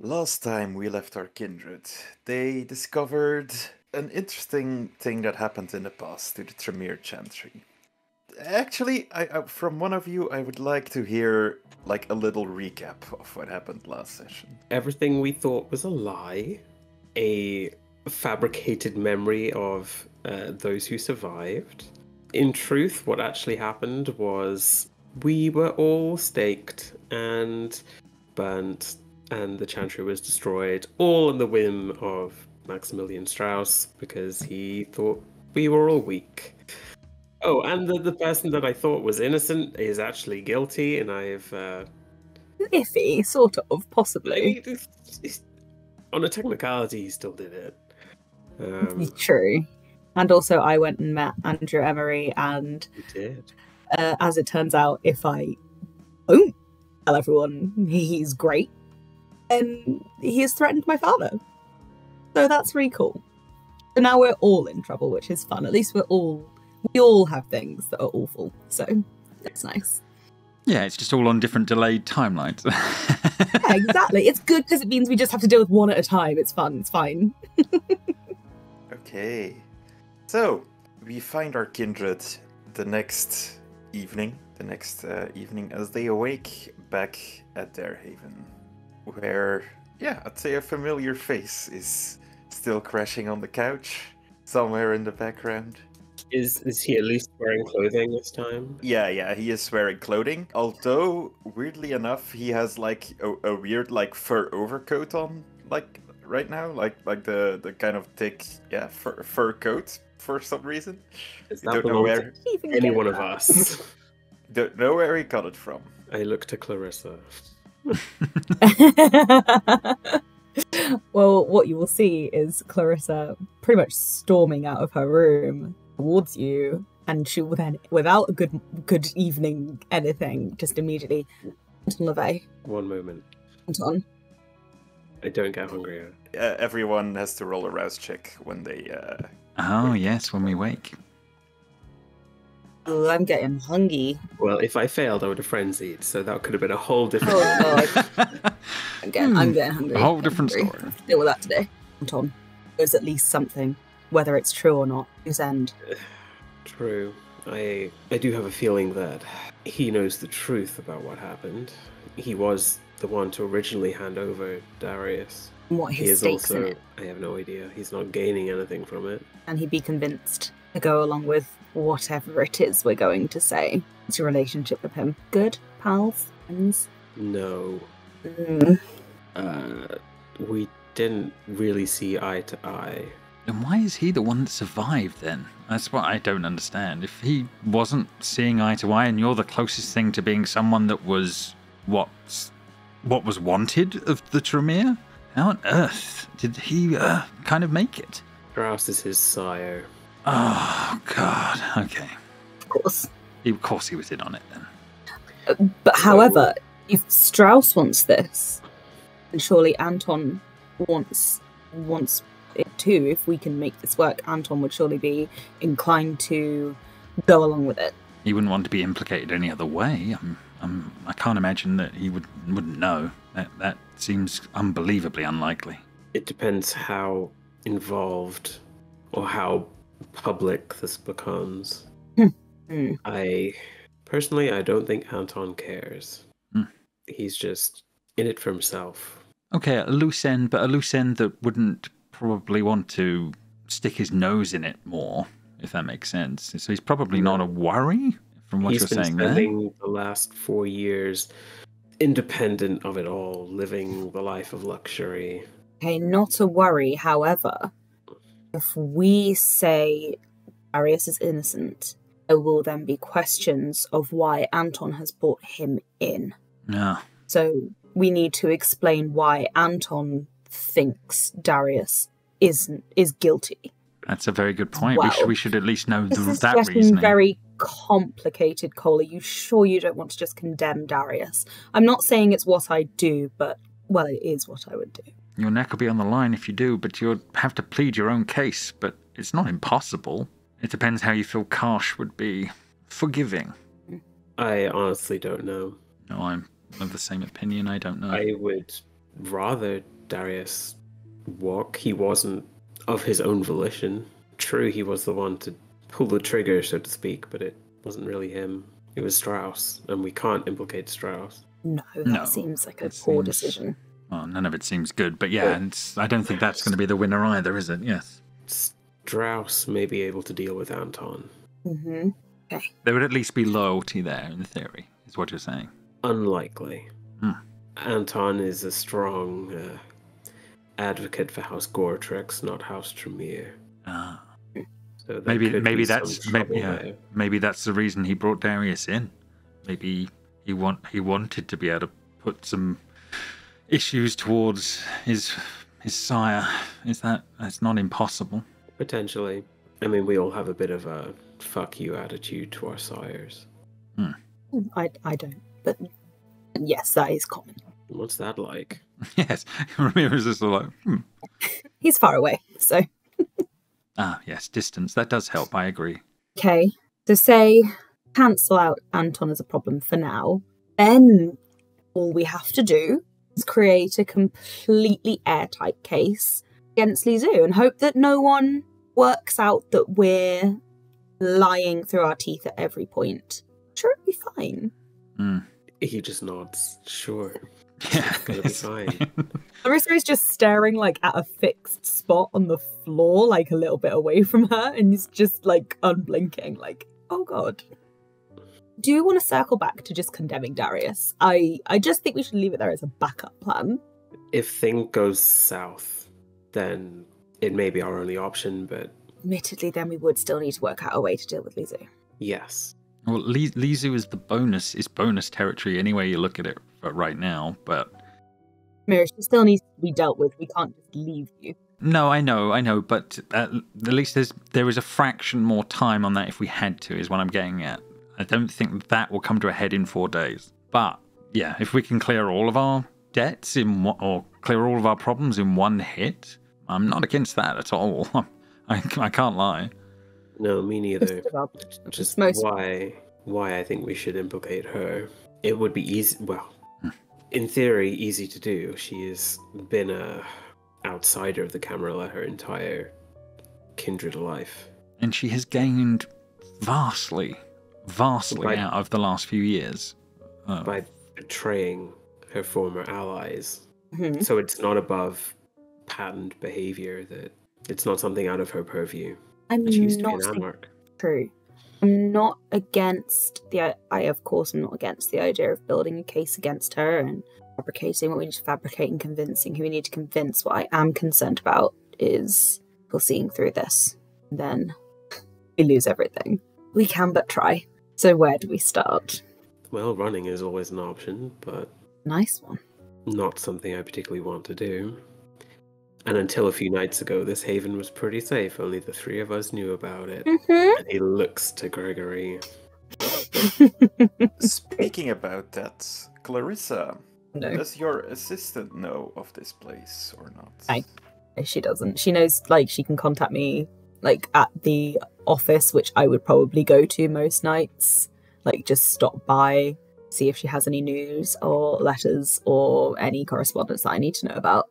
Last time we left our kindred, they discovered an interesting thing that happened in the past to the Tremere Chantry. Actually, from one of you, I would like to hear like a little recap of what happened last session. Everything we thought was a lie, a fabricated memory of those who survived. In truth, what actually happened was we were all staked and burnt, and the Chantry was destroyed, all on the whim of Maximilian Strauss, because he thought we were all weak. Oh, and the person that I thought was innocent is actually guilty, and I've... Iffy, sort of, possibly. On a technicality, he still did it. True. And also, I went and met Andrew Emery, and He did. As it turns out, if I don't tell everyone he's great, then he has threatened my father. So that's really cool. So now we're all in trouble, which is fun. At least we all have things that are awful. So that's nice. Yeah, it's just all on different delayed timelines. Yeah, exactly. It's good because it means we just have to deal with one at a time. It's fun. It's fine. Okay. So, we find our kindred the next evening as they awake back at their haven, where, yeah, I'd say a familiar face is still crashing on the couch, somewhere in the background. Is he at least wearing clothing this time? Yeah, he is wearing clothing, although, weirdly enough, he has, like, a weird, like, fur overcoat on, like, right now, like the kind of thick, yeah, fur coat, for some reason. Don't know where any one of us. Don't know where he got it from. I look to Clarissa. Well, what you will see is Clarissa pretty much storming out of her room towards you, and she will then, without a good evening anything, just immediately, Anton LaVey. One moment. Anton. I don't get hungrier. Everyone has to roll a rouse check when they... Oh, yes, when we wake. Oh, I'm getting hungry. Well, if I failed, I would have frenzied, so that could have been a whole different... Oh, God. I'm getting hungry. A whole different story. I have to deal with that today. Anton, there's at least something, whether it's true or not, whose end. True. I do have a feeling that he knows the truth about what happened. He was the one to originally hand over Darius. What his stakes in it. I have no idea. He's not gaining anything from it. And he'd be convinced to go along with whatever it is we're going to say. What's your relationship with him? Good? Pals? Friends? No. Mm. We didn't really see eye to eye. Then why is he the one that survived then? That's what I don't understand. If he wasn't seeing eye to eye and you're the closest thing to being someone that was what was wanted of the Tremere, how on earth did he kind of make it? Strauss is his sire. Oh, God. Okay. Of course. Of course he was in on it then. But however, if Strauss wants this, then surely Anton wants it too. If we can make this work, Anton would surely be inclined to go along with it. He wouldn't want to be implicated any other way. I can't imagine that he wouldn't know. That seems unbelievably unlikely. It depends how involved or how public this becomes. I don't think Anton cares. He's just in it for himself. Okay, a loose end, but a loose end that wouldn't probably want to stick his nose in it more, if that makes sense. So he's probably not a worry from what you're saying there. He's been spending the last 4 years independent of it all, living the life of luxury. Okay, not a worry. However, if we say Darius is innocent, there will then be questions of why Anton has brought him in. Yeah. So we need to explain why Anton thinks Darius is guilty. That's a very good point. Well, we should at least know that reasoning. This is getting very complicated, Cole. Are you sure you don't want to just condemn Darius? I'm not saying it's what I do, but, well, it is what I would do. Your neck will be on the line if you do, but you'll have to plead your own case. But it's not impossible. It depends how you feel Karsh would be forgiving. I honestly don't know. No, I'm of the same opinion. I don't know. I would rather Darius walk. He wasn't of his own volition. True, he was the one to pull the trigger, so to speak, but it wasn't really him. It was Strauss, and we can't implicate Strauss. No, that No, seems like a it poor seems- decision. Well, none of it seems good, but yeah, I don't think that's going to be the winner either, is it? Yes. Strauss may be able to deal with Anton. Mm-hmm. There would at least be loyalty there, in theory, is what you're saying. Unlikely. Hmm. Anton is a strong advocate for House Gortrex, not House Tremere. Ah. So there could Maybe be some that's trouble there. maybe that's the reason he brought Darius in. Maybe he wanted to be able to put some issues towards his sire. That's not impossible. Potentially. I mean, we all have a bit of a fuck you attitude to our sires. I don't, but yes, that is common. What's that like? Yes, Ramírez is like, He's far away, so yes, distance. That does help. I agree. okay. So say cancel out Anton as a problem for now. Then all we have to do is create a completely airtight case against Lizu and hope that no one works out that we're lying through our teeth at every point. Sure, it'll be fine. He just nods. Sure. Yeah, It's gonna be fine. Clarissa is just staring like at a fixed spot on the floor, like a little bit away from her, and is just like unblinking, like, oh god. Do you want to circle back to just condemning Darius? I just think we should leave it there as a backup plan. If thing goes south, then it may be our only option, but Admittedly, then we would still need to work out a way to deal with Lizu. yes. Well, Lizu is the bonus. It's bonus territory any way you look at it right now. But Mira, she still needs to be dealt with. We can't just leave you. no, I know. But at least there is a fraction more time on that if we had to. Is what I'm getting at. I don't think that will come to a head in 4 days. But yeah, if we can clear all of our debts or clear all of our problems in one hit, I'm not against that at all. I can't lie. No, me neither. Most of our- Just most- why I think we should implicate her. It would be easy. Well, in theory, easy to do. She has been a outsider of the Camarilla her entire kindred life. And she has gained vastly Right. out of the last few years. By betraying her former allies. Mhm. So it's not above patterned behavior, that it's not something out of her purview. I'm And she used to be not an Anarch. true. I'm not against of course, I'm not against the idea of building a case against her and fabricating what we need to fabricate and convincing who we need to convince. What I am concerned about is people seeing through this. Then we lose everything. We can but try. So where do we start? Well, running is always an option, but Nice one. not something I particularly want to do. And until a few nights ago, this haven was pretty safe. Only the 3 of us knew about it. Mm-hmm. And he looks to Gregory. Speaking about that, Clarissa, No, does your assistant know of this place or not? Aye. she doesn't. She knows, like, she can contact me, like, at the office, which I would probably go to most nights. Like, just stop by, see if she has any news or letters or any correspondence that I need to know about.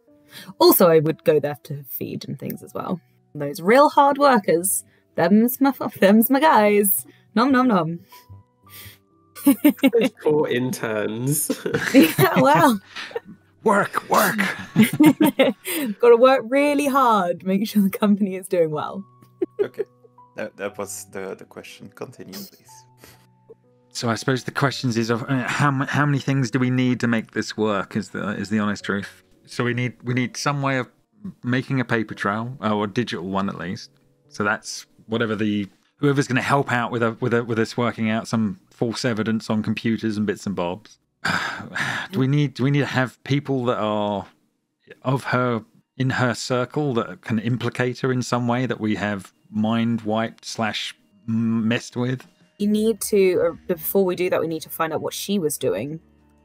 Also, I would go there to feed and things as well. Those real hard workers, them's my guys. Nom nom nom. Those poor interns. Yeah, well, Work. gotta work really hard, make sure the company is doing well. Okay, that was the question. Continue, please. So I suppose the questions is how many things do we need to make this work? Is the honest truth. So we need some way of making a paper trail, or a digital one at least. So that's whoever's going to help out with us working out some false evidence on computers and bits and bobs. Do we need to have people that are of her in her circle that can implicate her in some way that we have mind wiped / messed with? You need to, before we do that, we need to find out what she was doing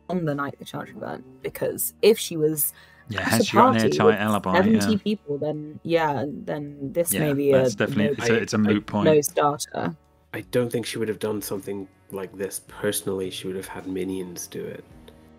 on the night the charge burnt. Because if she was Has she got an airtight alibi? 70 people, then this may be that's definitely it's a moot point. no starter. I don't think she would have done something like this personally. She would have had minions do it.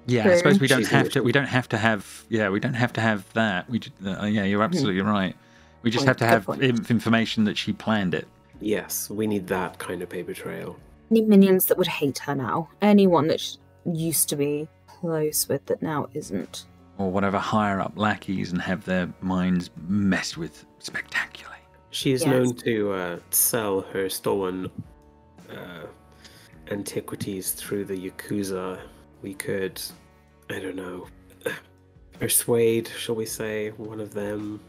Yeah, I suppose we don't She's have to. English. We don't have to have. Yeah, we don't have to have that. Yeah, you're absolutely right. We just have to Good have point. information that she planned it. Yes, we need that kind of paper trail. Any minions that would hate her now? Anyone that used to be close with that now isn't? Or whatever higher up lackeys and have their minds messed with spectacularly. She is Yes. known to sell her stolen antiquities through the Yakuza. We could, I don't know, persuade, shall we say, one of them,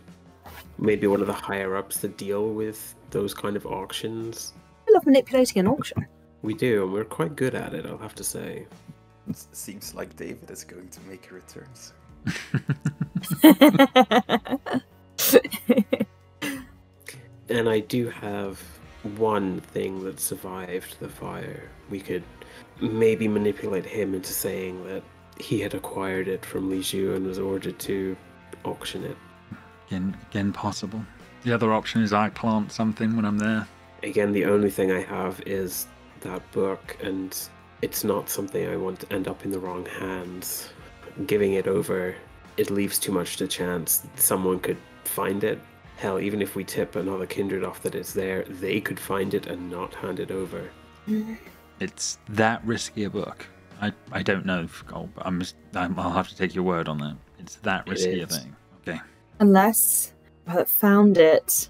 maybe one of the higher ups to deal with those kind of auctions. I love manipulating an auction. We do, and we're quite good at it, I'll have to say. It seems like David is going to make a return soon. And I do have one thing that survived the fire. We could maybe manipulate him into saying that he had acquired it from Li Zhu and was ordered to auction it. Again, possible. The other option is I plant something when I'm there. Again, the only thing I have is that book, and it's not something I want to end up in the wrong hands. Giving it over, it leaves too much to chance. Someone could find it. Hell, even if we tip another kindred off that it's there, they could find it and not hand it over. It's that risky a book. I don't know. I'll have to take your word on that. It's that risky a is. thing. Okay. Unless I found it,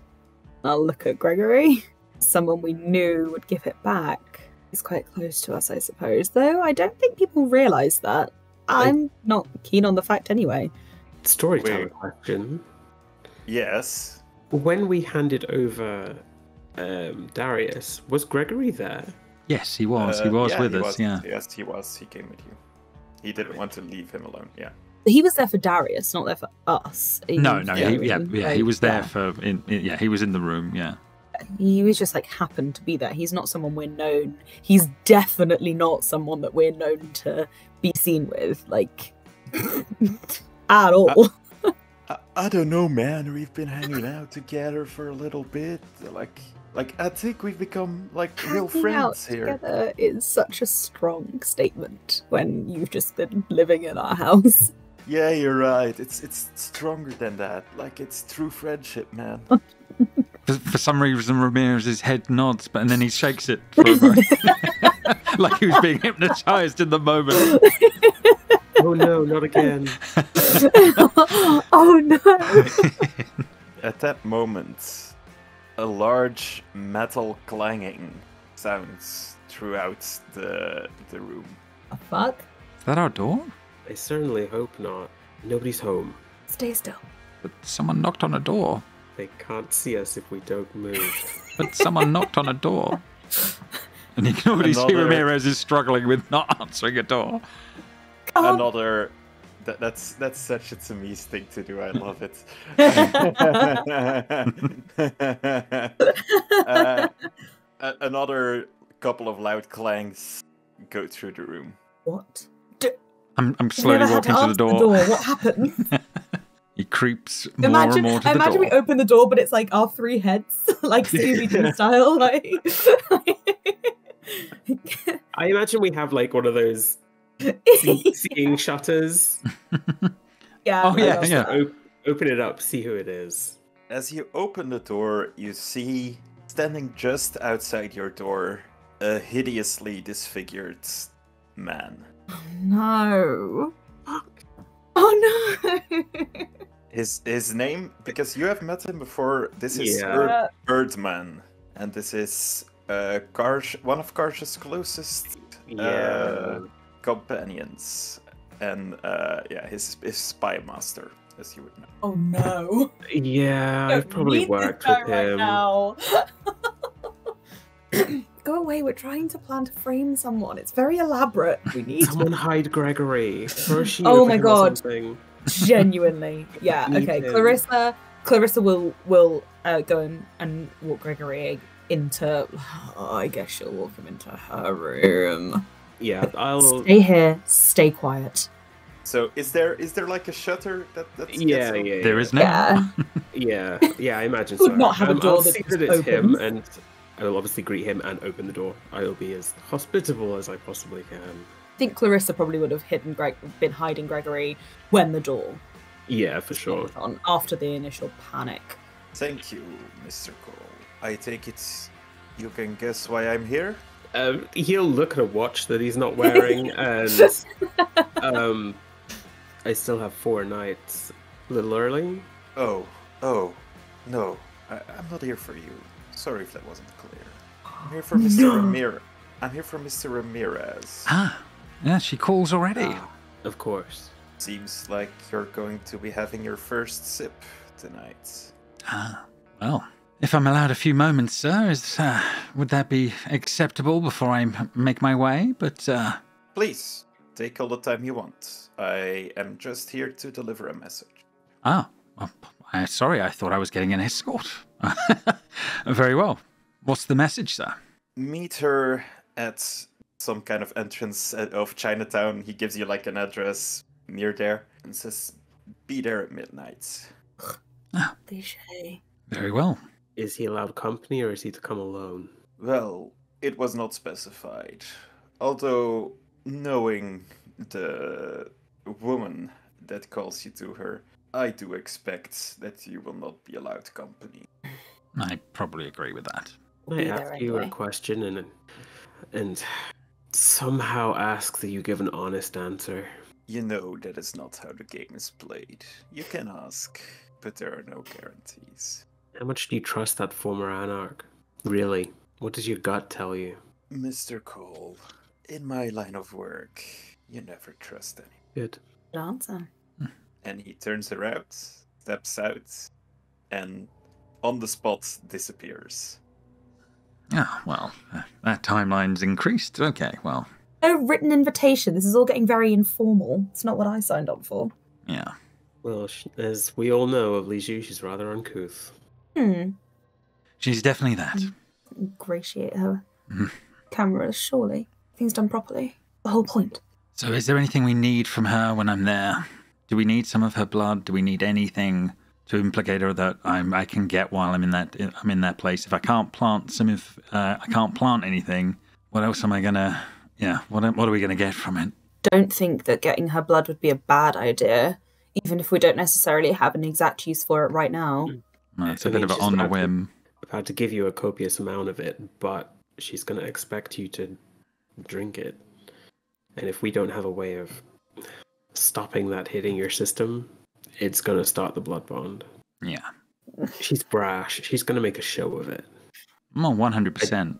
I'll look at Gregory. Someone we knew would give it back. He's quite close to us, I suppose. Though I don't think people realise that. I'm not keen on the fact anyway. Storyteller Wait. question. Yes. When we handed over Darius, was Gregory there? Yes, he was. He was with us. Yeah. Yes, he was. He came with you. He didn't want to leave him alone. Yeah. He was there for Darius, not there for us. No. Yeah. He was there for. He was in the room. Yeah. He was just like happened to be there. He's not someone we're known. He's definitely not someone that we're known to be seen with, like at all. I don't know, man. We've been hanging out together for a little bit. Like I think we've become like real Hanging out friends here. together is such a strong statement when you've just been living in our house. Yeah, you're right. It's stronger than that. Like it's true friendship, man. For some reason, Ramírez's head nods, and then he shakes it for a moment, like he was being hypnotized in the moment. Oh no, not again. Oh no! At that moment, a large metal clanging sounds throughout the room. Oh, fuck. Is that our door? I certainly hope not. Nobody's home. Stay still. But someone knocked on a door. They can't see us if we don't move. But someone knocked on a door. And you can already see Another- Ramírez is struggling with not answering a door. Another. That's such a Tamise thing to do. I love it. Another couple of loud clangs go through the room. What? I'm slowly Never had to walking to the answer door. What happened? He creeps more and more to the imagine door. we open the door, but it's like our three heads, like Scooby-Doo style. Like, I imagine we have like one of those seeing shutters. yeah. Oh, yeah, I love yeah. that. Open it up, see who it is. As you open the door, you see standing just outside your door a hideously disfigured man. No. Oh no. His name, because you have met him before, this is Yeah. Erdman, and this is one of Karsh's closest companions, and his spy master, as you would know. Oh no. Yeah, I've probably Need worked this guy with right him. now. Go away, we're trying to plan to frame someone. It's very elaborate. We need Someone hide Gregory. Throw a shield Oh over my him or God. something. genuinely. Yeah, Need okay. him. Clarissa will go and walk Gregory into I guess she'll walk him into her room. Yeah, I'll. Stay here, stay quiet. So is there like a shutter that Yeah, gets yeah, There is now. Yeah. Yeah, I imagine Would so. not have a door I'll that see just that it's him, opens. and I will obviously greet him and open the door. I will be as hospitable as I possibly can. think Clarissa probably would have been hiding Gregory when the door Yeah, for sure. on after the initial panic. Thank you, Mr. Cole. I take it you can guess why I'm here? He'll look at a watch that he's not wearing, and I still have 4 nights. A little early? Oh, no. I'm not here for you. Sorry if that wasn't clear. I'm here for Mr. Ramírez. I'm here for Mr. Ramírez. Ah, yeah, she calls already. Of course. Seems like you're going to be having your first sip tonight. Ah, well, if I'm allowed a few moments, sir, would that be acceptable before I make my way? But, Please, take all the time you want. I am just here to deliver a message. Ah, well, sorry, I thought I was getting an escort. Very well. What's the message, sir? Meet her at some kind of entrance of Chinatown. He gives you like an address near there and says, be there at midnight. Cliche. Very well. Is he allowed company, or is he to come alone? Well, it was not specified. Although, knowing the woman that calls you to her, I do expect that you will not be allowed company. I probably agree with that. I ask you a question and somehow ask that you give an honest answer. You know that is not how the game is played. You can ask, but there are no guarantees. How much do you trust that former anarch? Really? What does your gut tell you? Mr. Cole, in my line of work, you never trust anyone. Good. Good answer. And he turns around, steps out, and on the spot disappears. Ah, well, that timeline's increased. Okay, well, No written invitation. This is all getting very informal. It's not what I signed up for. yeah. Well, as we all know of Lijou, she's rather uncouth. She's definitely that. Ingratiate her. Cameras, surely. Things done properly. The whole point. So is there anything we need from her when I'm there? Do we need some of her blood? Do we need anything to implicate her that I can get while I'm in that place? If I can't plant I can't plant anything, what else am I gonna? Yeah, what are we gonna get from it? Don't think that getting her blood would be a bad idea, even if we don't necessarily have an exact use for it right now. No, it's a bit of an on the whim. I've had to give you a copious amount of it, but she's gonna expect you to drink it. And if we don't have a way of stopping that hitting your system, it's gonna start the blood bond. Yeah. She's brash. She's gonna make a show of it. Well, 100%.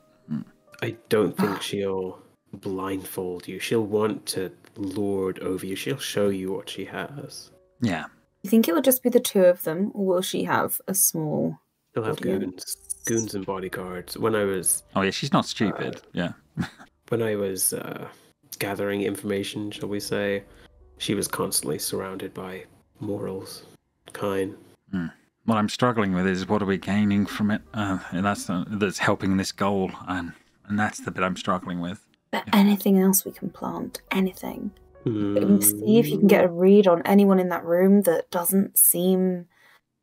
I don't think she'll blindfold you. She'll want to lord over you. She'll show you what she has. Yeah. You think it will just be the two of them, or will she have a small... She'll have audience? goons and bodyguards. When I was Oh yeah, she's not stupid. Yeah. when I was gathering information, shall we say, she was constantly surrounded by morals, kind. What I'm struggling with is what are we gaining from it? And that's helping this goal, and that's the bit I'm struggling with. Anything else we can plant? Anything? See if you can get a read on anyone in that room that doesn't seem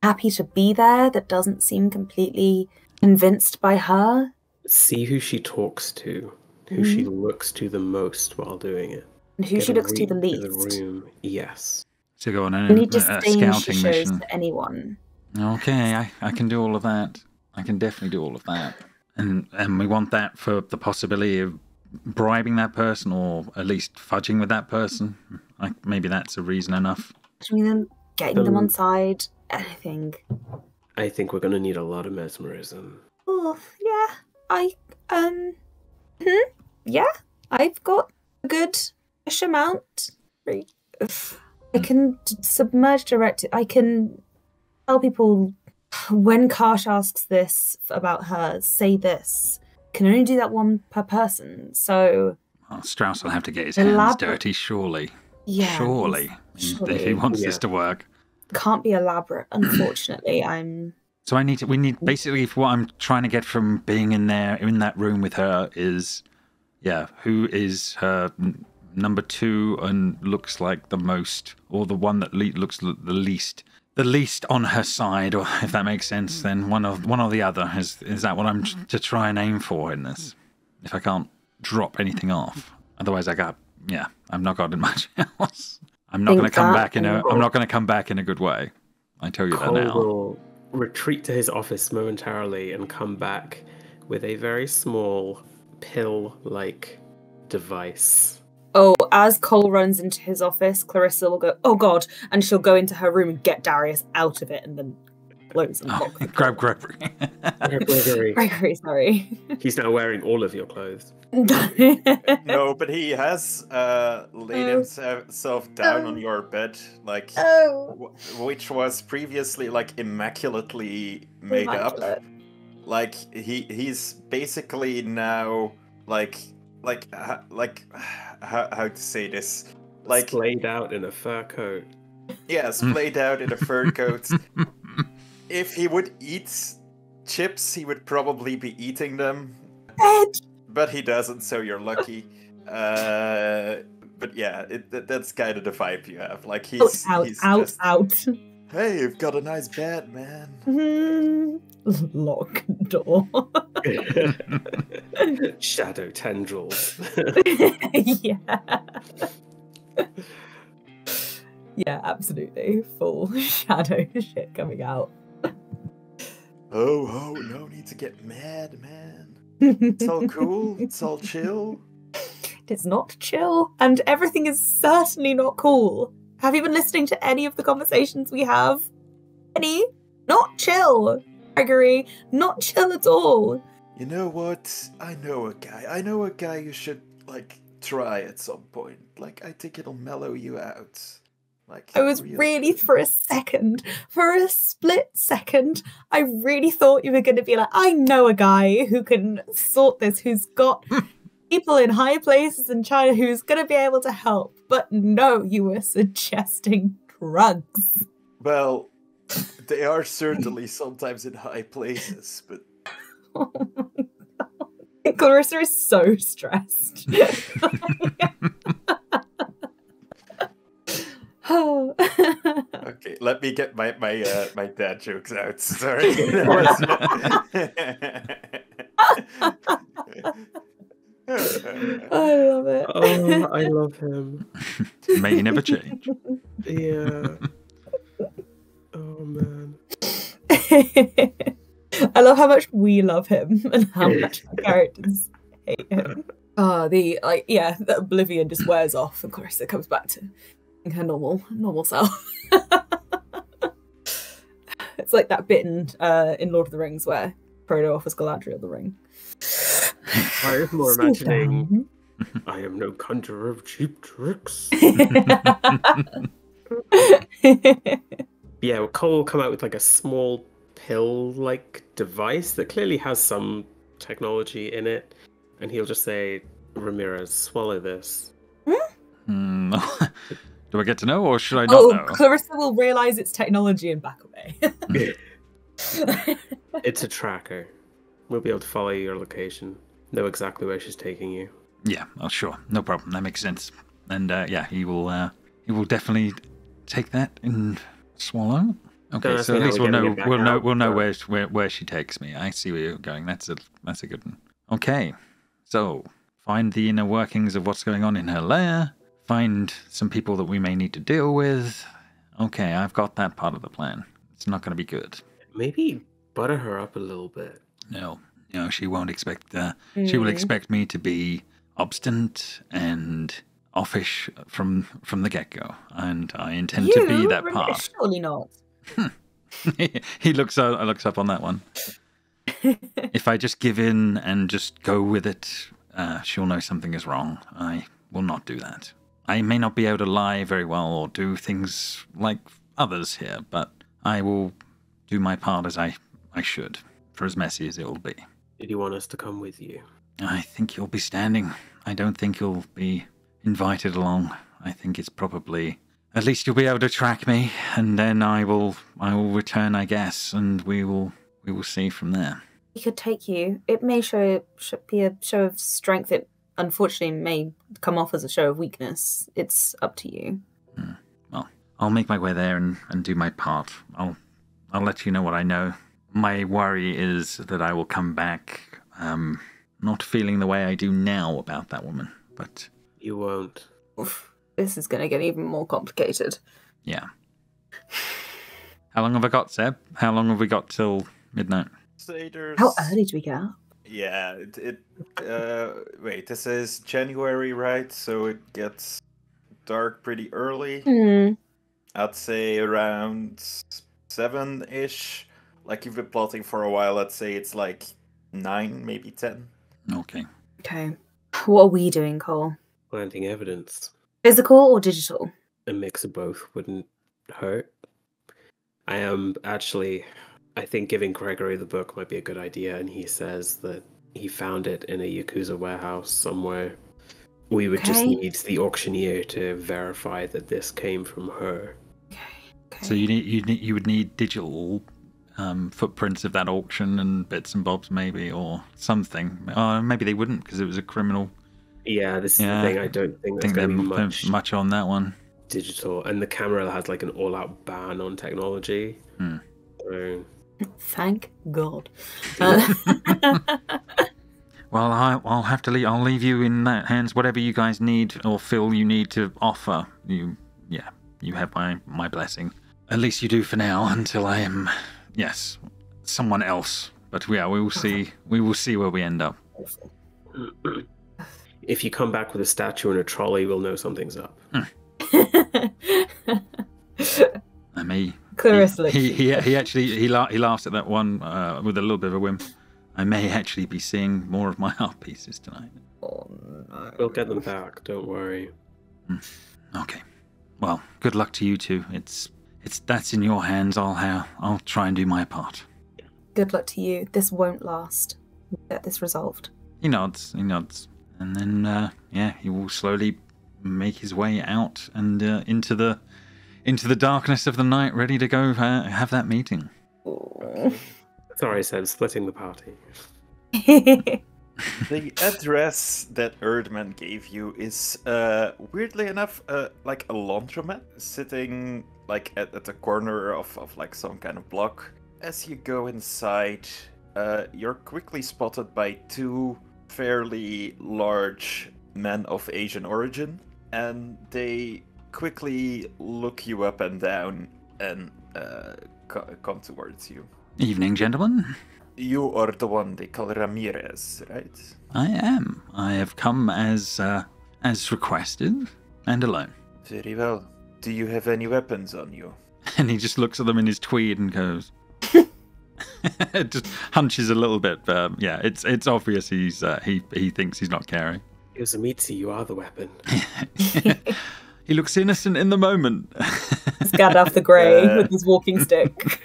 happy to be there, that doesn't seem completely convinced by her. See who she talks to, who she looks to the most while doing it. And who Get she a looks to read the for least. The room. Yes. To go on We a need disdain she scouting shows mission. to anyone. Okay, I can do all of that. I can definitely do all of that. And we want that for the possibility of bribing that person, or at least fudging with that person. Maybe that's a reason enough. Getting them on side, anything. I think we're gonna need a lot of mesmerism. Oh, yeah. Yeah, I've got a good-ish amount. I can submerge direct. I can tell people when Karsh asks this about her, say this. Can only do that one per person, so... Well, Strauss will have to get his hands dirty, surely. Yeah. Surely. If he wants this to work. Can't be elaborate, unfortunately. So we need basically, what I'm trying to get from being in that room with her is, who is her number 2 and looks like the most, or the one that looks the least on her side, or if that makes sense, then one or the other. Is that what I'm to try and aim for in this? If I can't drop anything off, otherwise I got yeah, I've not gotten much else. I'm not going to come back in a. I'm not going to come back in a good way. I tell you that Cole now. will retreat to his office momentarily and come back with a very small pill-like device. Oh, as Cole runs into his office, Clarissa will go, "Oh God," and she'll go into her room and get Darius out of it, and then close and lock the door. Grab Gregory. Gregory, sorry. He's now wearing all of your clothes. No, but he has laid himself down on your bed, like which was previously like immaculately made up. Like he's basically now like how to say this, like splayed out in a fur coat. Yeah, splayed out in a fur coat. If he would eat chips, he would probably be eating them. But he doesn't, so you're lucky. But yeah, that's kind of the vibe you have. Like he's out. Hey, you've got a nice bed, man. Lock door. Shadow tendrils. Yeah. Yeah, absolutely. Full shadow shit coming out. Oh, no need to get mad, man. It's all cool. It's all chill. It's not chill, and everything is certainly not cool. Have you been listening to any of the conversations we have? Any? Not chill. Gregory, not chill at all. You know what? I know a guy you should, like, try at some point. Like, I think it'll mellow you out. Like, I was really, for a split second, I really thought you were going to be like, I know a guy who can sort this, who's got people in high places in China who's going to be able to help. But no, you were suggesting drugs. Well, they are certainly sometimes in high places, but... Oh my God. Clarissa is so stressed. Oh. Okay, let me get my dad jokes out. Sorry. I love it. Oh, I love him. May he never change. Yeah. Oh man. I love how much we love him and how much our characters hate him. The oblivion just wears off and Clarissa comes back to her normal self. It's like that bit in Lord of the Rings where Frodo offers Galadriel the ring. I was more imagining I am no conjurer of cheap tricks. Yeah, Cole will come out with like a small pill-like device that clearly has some technology in it, and he'll just say, Ramírez, swallow this. Do I get to know, or should I not know? Clarissa will realise it's technology and back away. It's a tracker. We'll be able to follow your location, know exactly where she's taking you. Yeah, oh, sure, no problem. That makes sense. And yeah, he will definitely take that and swallow. Okay, so at least we'll know where she takes me. I see where you're going. That's a good one. Okay, so find the inner workings of what's going on in her lair. Find some people that we may need to deal with. Okay, I've got that part of the plan. It's not going to be good. Maybe butter her up a little bit. No, she won't expect. She will expect me to be obstinate and offish from the get-go, and I intend to be that part. Surely not. He looks up on that one. If I just give in and just go with it, she'll know something is wrong. I will not do that. I may not be able to lie very well or do things like others here, but I will do my part as I should, for as messy as it will be. Did you want us to come with you? I think you'll be standing. I don't think you'll be invited along. I think it's probably... At least you'll be able to track me, and then I will return, I guess, and we will see from there. We could take you. It may be a show of strength. It unfortunately may come off as a show of weakness. It's up to you. Well, I'll make my way there and do my part. I'll let you know what I know. My worry is that I will come back not feeling the way I do now about that woman, but... You won't. Oof, this is going to get even more complicated. Yeah. How long have I got, Seb? How long have we got till midnight? Say there's... How early do we get up? Yeah, wait, this is January, right? So it gets dark pretty early. I'd say around 7-ish. Like, you've been plotting for a while, let's say it's like 9, maybe 10. Okay. Okay. What are we doing, Cole? Planting evidence. Physical or digital? A mix of both wouldn't hurt. I think giving Gregory the book might be a good idea, and he says that he found it in a Yakuza warehouse somewhere. We would just need the auctioneer to verify that this came from her. Okay. So you would need digital footprints of that auction and bits and bobs, maybe, or something. Maybe they wouldn't because it was a criminal. Yeah, this is the thing. I don't think there's going to be much on that one. Digital, and the Camarilla has like an all-out ban on technology. So... Thank God. Well, I'll have to leave. I'll leave you in that hands. Whatever you guys need or feel you need to offer, you have my blessing. At least you do for now, until I am, someone else. But yeah, we will see. We will see where we end up. If you come back with a statue and a trolley, we'll know something's up. I may. Clarissa. He actually laughs at that one with a little bit of a whim. I may actually be seeing more of my art pieces tonight. Oh no. We'll get them back. Don't worry. Okay. Well, good luck to you two. That's in your hands. I'll try and do my part. Good luck to you. This won't last. We'll get this resolved. He nods, and then he will slowly make his way out and into the darkness of the night, ready to go have that meeting. Sorry, Seb, splitting the party. The address that Erdman gave you is, weirdly enough, like a laundromat sitting like at the corner of like some kind of block. As you go inside, you're quickly spotted by 2 fairly large men of Asian origin, and they quickly look you up and down and come towards you. Evening, gentlemen. You are the one they call Ramírez, right? I am. I have come as requested and alone. Very well. Do you have any weapons on you? And he just looks at them in his tweed and goes, just hunches a little bit. It's obvious he thinks he's not carrying. Yosamitsu, you are the weapon. He looks innocent in the moment. Gandalf the Grey with his walking stick.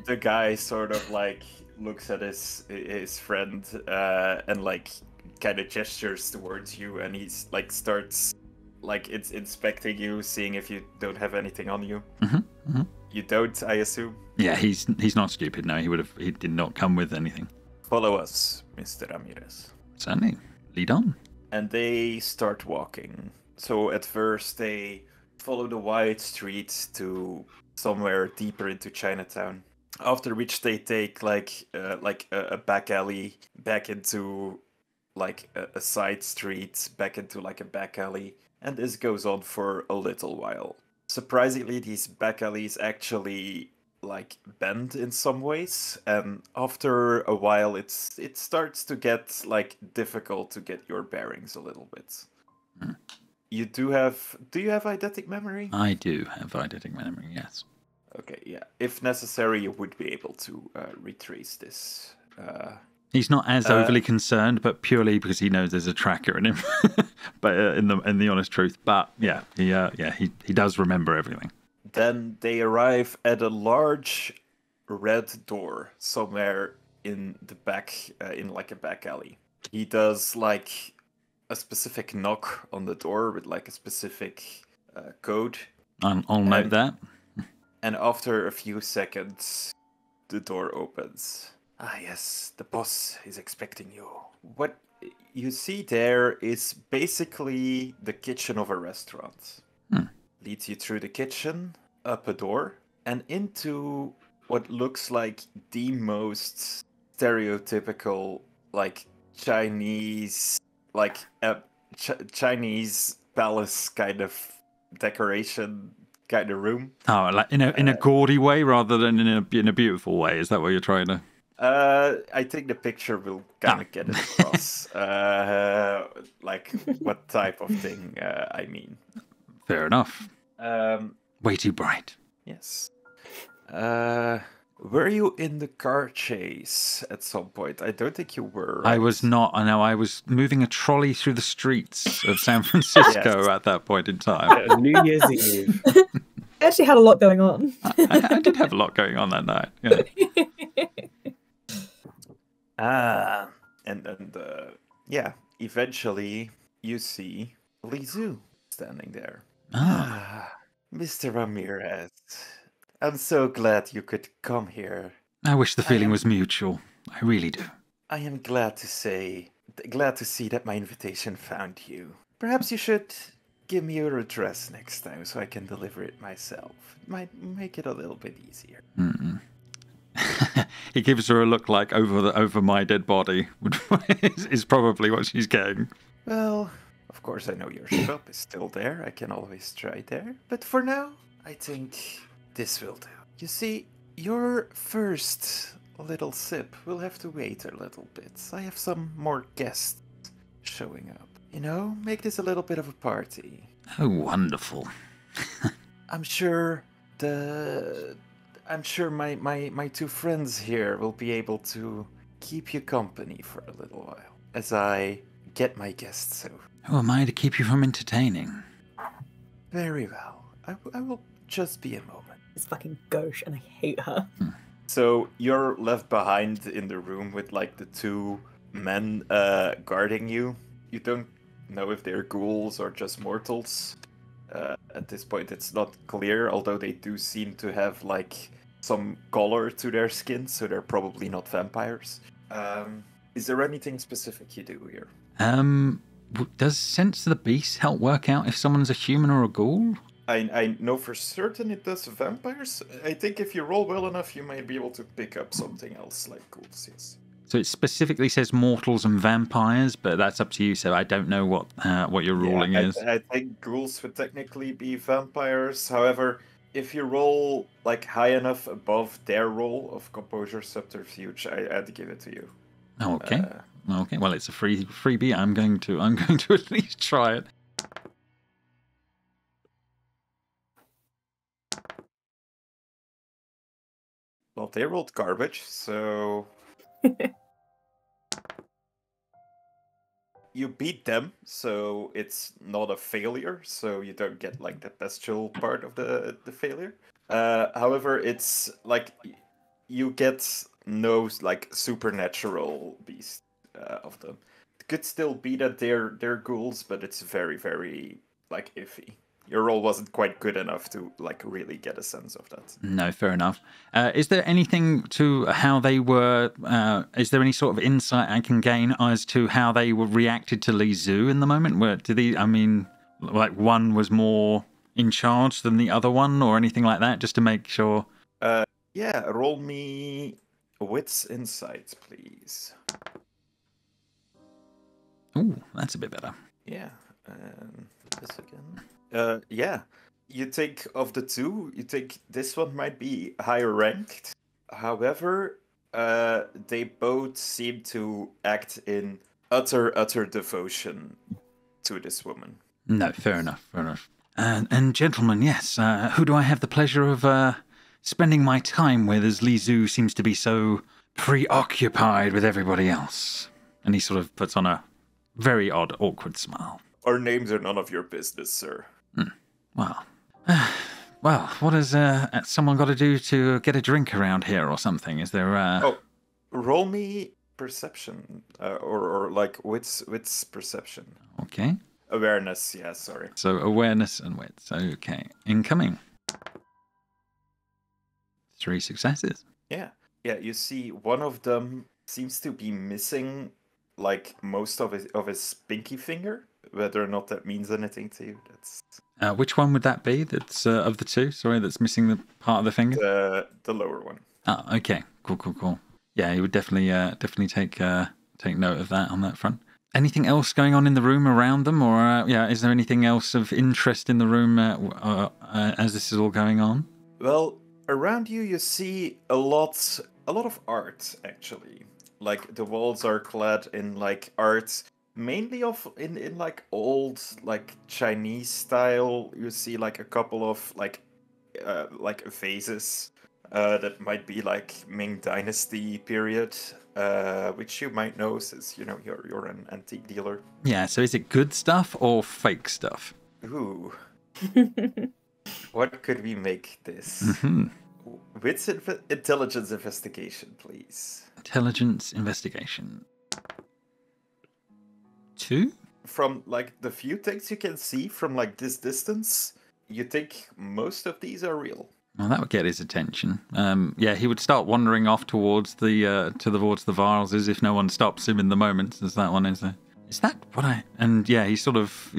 The guy sort of like looks at his friend and like kind of gestures towards you, and he's like starts like it's inspecting you, seeing if you don't have anything on you. You don't, I assume. Yeah, he's not stupid. No, he did not come with anything. Follow us, Mr. Ramírez. Certainly, lead on. And they start walking. So at first they follow the wide streets to somewhere deeper into Chinatown. After which they take like a back alley back into like a side street back into like a back alley, and this goes on for a little while. Surprisingly, these back alleys actually like bend in some ways, and after a while it starts to get like difficult to get your bearings a little bit. Do you have eidetic memory? I do have eidetic memory, yes. Okay, yeah. If necessary, you would be able to retrace this. He's not as overly concerned, but purely because he knows there's a tracker in him. But in the honest truth, but he does remember everything. Then they arrive at a large red door somewhere in the back, in like a back alley. He does like a specific knock on the door with like a specific code. I'll note that. And after a few seconds, the door opens. Ah, yes, the boss is expecting you. What you see there is basically the kitchen of a restaurant. Leads you through the kitchen, up a door, and into what looks like the most stereotypical, like Chinese, like Chinese palace kind of decoration kind of room. Oh, like in a gaudy way rather than in a beautiful way. Is that what you're trying to? I think the picture will kind of get it across. Like what type of thing I mean. Fair enough. Way too bright. Yes. Were you in the car chase at some point? I don't think you were. Right? I was not. I know I was moving a trolley through the streets of San Francisco at that point in time. New Year's Eve. I actually had a lot going on. I did have a lot going on that night. Yeah. And yeah, eventually you see Lizu standing there. Mr. Ramírez, I'm so glad you could come here. I wish the feeling was mutual. I really do. I am glad to see that my invitation found you. Perhaps you should give me your address next time so I can deliver it myself. It might make it a little bit easier. Mm-mm. He gives her a look like over my dead body is probably what she's getting. Well, of course I know your shop is still there. I can always try there. But for now, I think this will do. You see, your first little sip will have to wait a little bit. I have some more guests showing up. You know, make this a little bit of a party. Oh, wonderful. I'm sure my two friends here will be able to keep you company for a little while as I get my guests over. Who am I to keep you from entertaining? Very well. I will just be a moment. It's fucking gauche and I hate her. So you're left behind in the room with like the two men guarding you. You don't know if they're ghouls or just mortals. At this point it's not clear, although they do seem to have like some color to their skin, so they're probably not vampires. Is there anything specific you do here? Does Sense of the Beast help work out if someone's a human or a ghoul? I know for certain it does vampires. I think if you roll well enough, you might be able to pick up something else like ghouls, yes. So it specifically says mortals and vampires, but that's up to you, so I don't know what your ruling is. I think ghouls would technically be vampires. However, if you roll like high enough above their roll of Composure Subterfuge, I'd give it to you. Okay. Okay. Well, it's a freebie. I'm going to at least try it. Well, they rolled garbage, so you beat them, so it's not a failure, so you don't get like the bestial part of the failure. However, it's like you get no like supernatural beast of them. It could still be that they're ghouls, but it's very, very like iffy. Your roll wasn't quite good enough to like really get a sense of that. No, fair enough. Is there anything to how they were? Is there any sort of insight I can gain as to how they were reacted to Lizu in the moment? Where did they? I mean, like one was more in charge than the other one, or anything like that, just to make sure. Yeah, roll me wits insight, please. Ooh, that's a bit better. Yeah. This again. Yeah. You think of the two, you think this one might be higher ranked. However, they both seem to act in utter devotion to this woman. No, fair enough, fair enough. And gentlemen, yes, who do I have the pleasure of spending my time with, as Lizu seems to be so preoccupied with everybody else? And he sort of puts on a very odd, awkward smile. Our names are none of your business, sir. Well, what has someone got to do to get a drink around here or something? Is there... Oh, roll me perception, or like wits perception. Okay. Awareness, yeah, sorry. So awareness and wits, okay. Incoming. 3 successes. Yeah, you see one of them seems to be missing like most of his pinky finger. Whether or not that means anything to you, that's... which one would that be? That's of the two. Sorry, that's missing the part of the finger. The lower one. Oh, okay. Cool. Yeah, you would definitely take note of that on that front. Anything else going on in the room around them, or is there anything else of interest in the room as this is all going on? Well, around you, you see a lot of art actually. Like the walls are clad in like art, mainly in like old like Chinese style. You see like a couple of like vases that might be like Ming Dynasty period, which you might know since you know you're an antique dealer. Yeah. So is it good stuff or fake stuff? Ooh. What could we make this? Wits intelligence investigation, please. Intelligence investigation. 2? From like the few things you can see from like this distance, you think most of these are real. Well, that would get his attention. He would start wandering off towards towards the vials as if no one stops him in the moment. As that one is there. Is that what I... And yeah, he's sort of,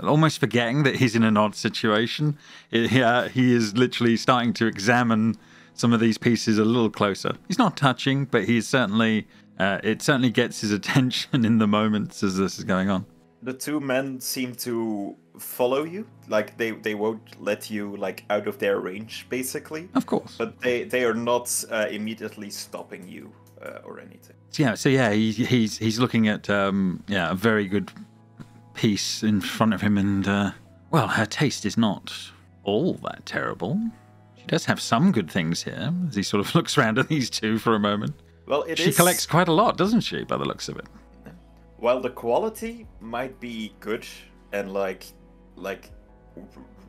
almost forgetting that he's in an odd situation. He is literally starting to examine some of these pieces a little closer. He's not touching, but he's certainly... it certainly gets his attention in the moments as this is going on. The two men seem to follow you. Like, they won't let you, like, out of their range, basically. Of course. But they are not immediately stopping you or anything. He's looking at a very good piece in front of him, and her taste is not all that terrible. She does have some good things here. As he sort of looks around at these two for a moment. Well, she collects quite a lot, doesn't she? By the looks of it. While the quality might be good and like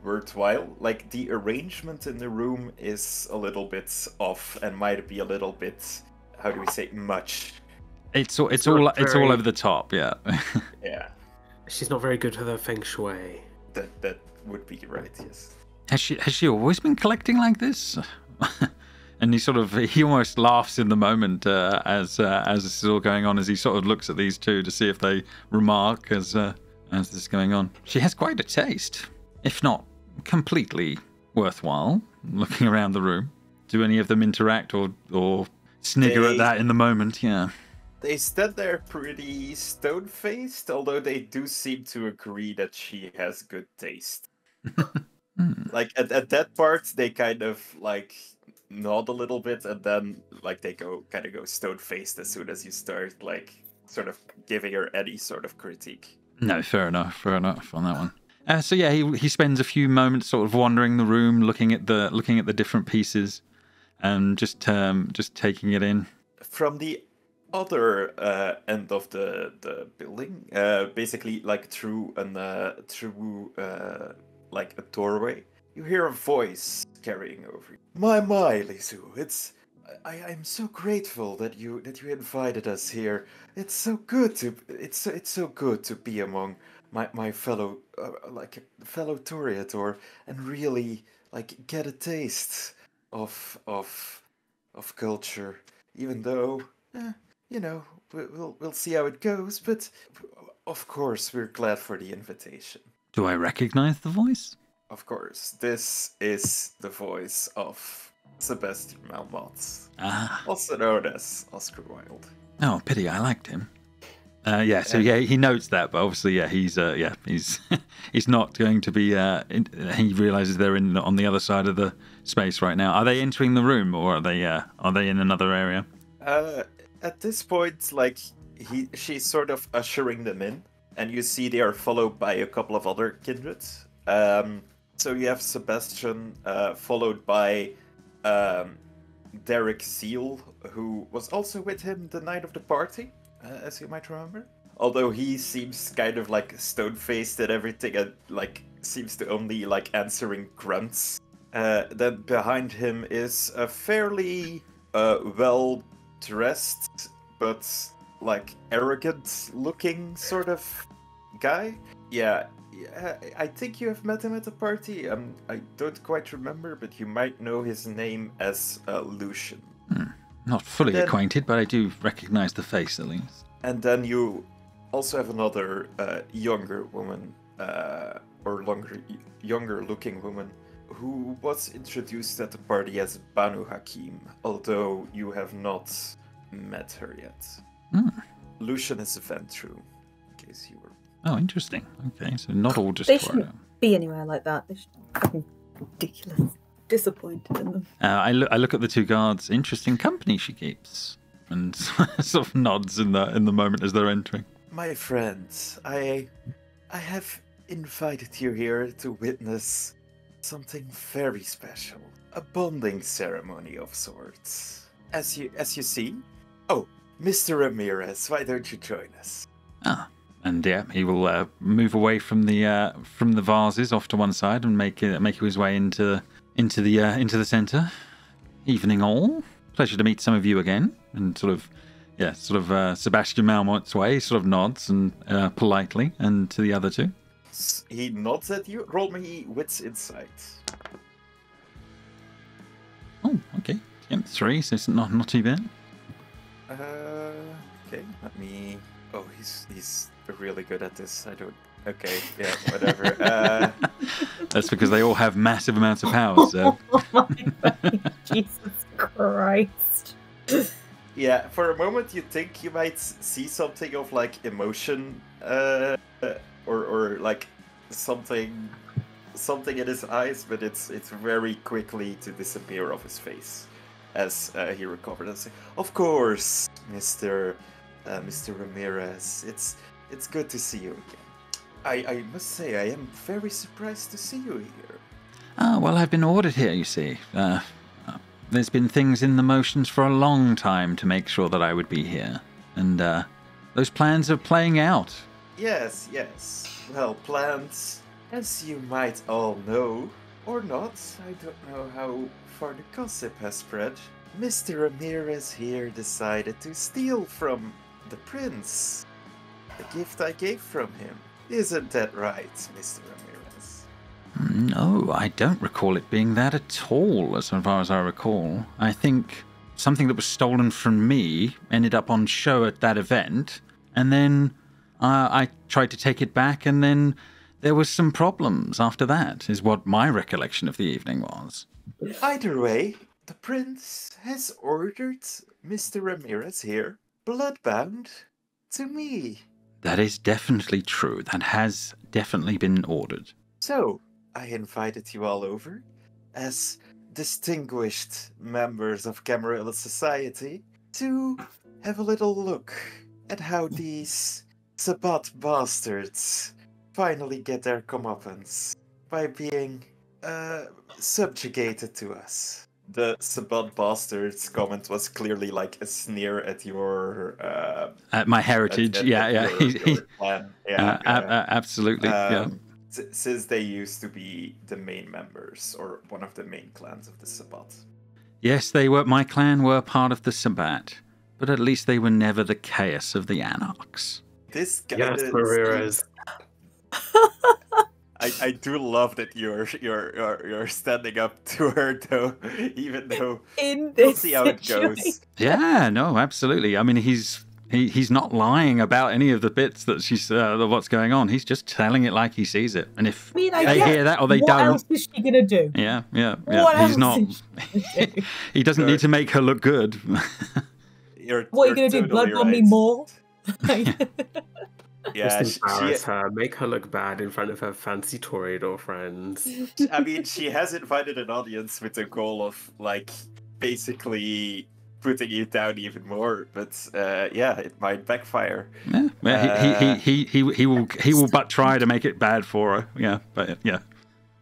worthwhile, like the arrangement in the room is a little bit off and might be a little bit, how do we say, much. It's all over the top, yeah. Yeah. She's not very good with her feng shui. That would be right, yes. Has she always been collecting like this? And he almost laughs in the moment as this is all going on, as he sort of looks at these two to see if they remark as this is going on. She has quite a taste, if not completely worthwhile. Looking around the room, do any of them interact or snigger at that in the moment? Yeah. They stand there pretty stone-faced, although they do seem to agree that she has good taste. Like at that part, they kind of like nod a little bit, and then like they go stone-faced as soon as you start like sort of giving her any sort of critique. No, fair enough on that one. He spends a few moments sort of wandering the room, looking at the different pieces, and just taking it in. From the other end of the building, basically like through like a doorway, you hear a voice carrying over you. My, Lisu, I'm so grateful that you invited us here. It's so good to be among my fellow fellow Toreador and really like get a taste of culture. Even though we'll see how it goes, but of course we're glad for the invitation. Do I recognize the voice? Of course, this is the voice of Sebastian Malmont, also known as Oscar Wilde. Oh, pity, I liked him. He notes that, but obviously, he's he's not going to be. He realizes they're on the other side of the space right now. Are they entering the room, or are they in another area? At this point, like she's sort of ushering them in, and you see they are followed by a couple of other kindreds. So you have Sebastian, followed by Derek Zeal, who was also with him the night of the party, as you might remember. Although he seems kind of like stone-faced and everything, and like seems to only like answering grunts. Then behind him is a fairly well-dressed but like arrogant-looking sort of guy. Yeah, I think you have met him at the party. I don't quite remember, but you might know his name as Lucian. Not fully acquainted, but I do recognize the face at least. And then you also have another younger woman, younger-looking woman, who was introduced at the party as Banu Hakim, although you have not met her yet. Lucian is a Ventru. case you were. Oh, interesting. Okay, so not all just They Toro. shouldn't be anywhere like that. They should fucking ridiculous. Disappointed in them. I look at the two guards. Interesting company she keeps, and sort of nods in the moment as they're entering. My friends, I have invited you here to witness something very special. A bonding ceremony of sorts. As you see. Oh, Mr. Ramírez, why don't you join us? Ah, and yeah, he will move away from the vases off to one side and make his way into the centre. Evening all. Pleasure to meet some of you again. And Sebastian Malmont's way, sort of nods and politely, and to the other two. He nods at you. Roll me wits insight. Oh, okay. Yep, 3, so it's not too bad. Okay, let me... Oh, he's really good at this. I don't... Okay, yeah, whatever. That's because they all have massive amounts of power, so... Oh my God, Jesus Christ. Yeah, for a moment you think you might see something of, like, emotion, or like, something in his eyes, but it's very quickly to disappear off his face as he recovered and say, "Of course, Mr. Ramírez, it's good to see you again. I must say I am very surprised to see you here." Ah, well, I've been ordered here, you see. There's been things in the motions for a long time to make sure that I would be here, and those plans are playing out. Yes. Well, plans, as you might all know, or not, I don't know how far the gossip has spread. Mr. Ramírez here decided to steal from the prince the gift I gave from him. Isn't that right, Mr. Ramírez? No, I don't recall it being that at all, as far as I recall. I think something that was stolen from me ended up on show at that event, and then I tried to take it back, and then there was some problems after that, is what my recollection of the evening was. Either way, the prince has ordered Mr. Ramírez here, bloodbound, to me. That is definitely true. That has definitely been ordered. So, I invited you all over, as distinguished members of Camarilla society, to have a little look at how these Sabbat bastards finally get their comeuppance by being subjugated to us. The Sabbat bastards comment was clearly like a sneer at your at my heritage. at yeah. your plan. Absolutely. Yeah. Since they used to be the main members or one of the main clans of the Sabbat. Yes, they were. My clan were part of the Sabbat, but at least they were never the chaos of the Anarchs. This guy. Yes, Ramirez. I do love that you're standing up to her though, even though In we'll this see how it goes. Yeah, no, absolutely. I mean, he's not lying about any of the bits that she's what's going on. He's just telling it like he sees it. And if I mean, I they get hear that or they what don't, else is she gonna do? yeah. What He's else not. is she gonna do? He doesn't need to make her look good. What are you gonna do? Blood on me more? Yeah, Just embarrass her, make her look bad in front of her fancy Toreador friends. I mean, she has invited an audience with the goal of, like, basically putting you down even more. But yeah, it might backfire. Yeah. He will but try to make it bad for her. Yeah, but yeah,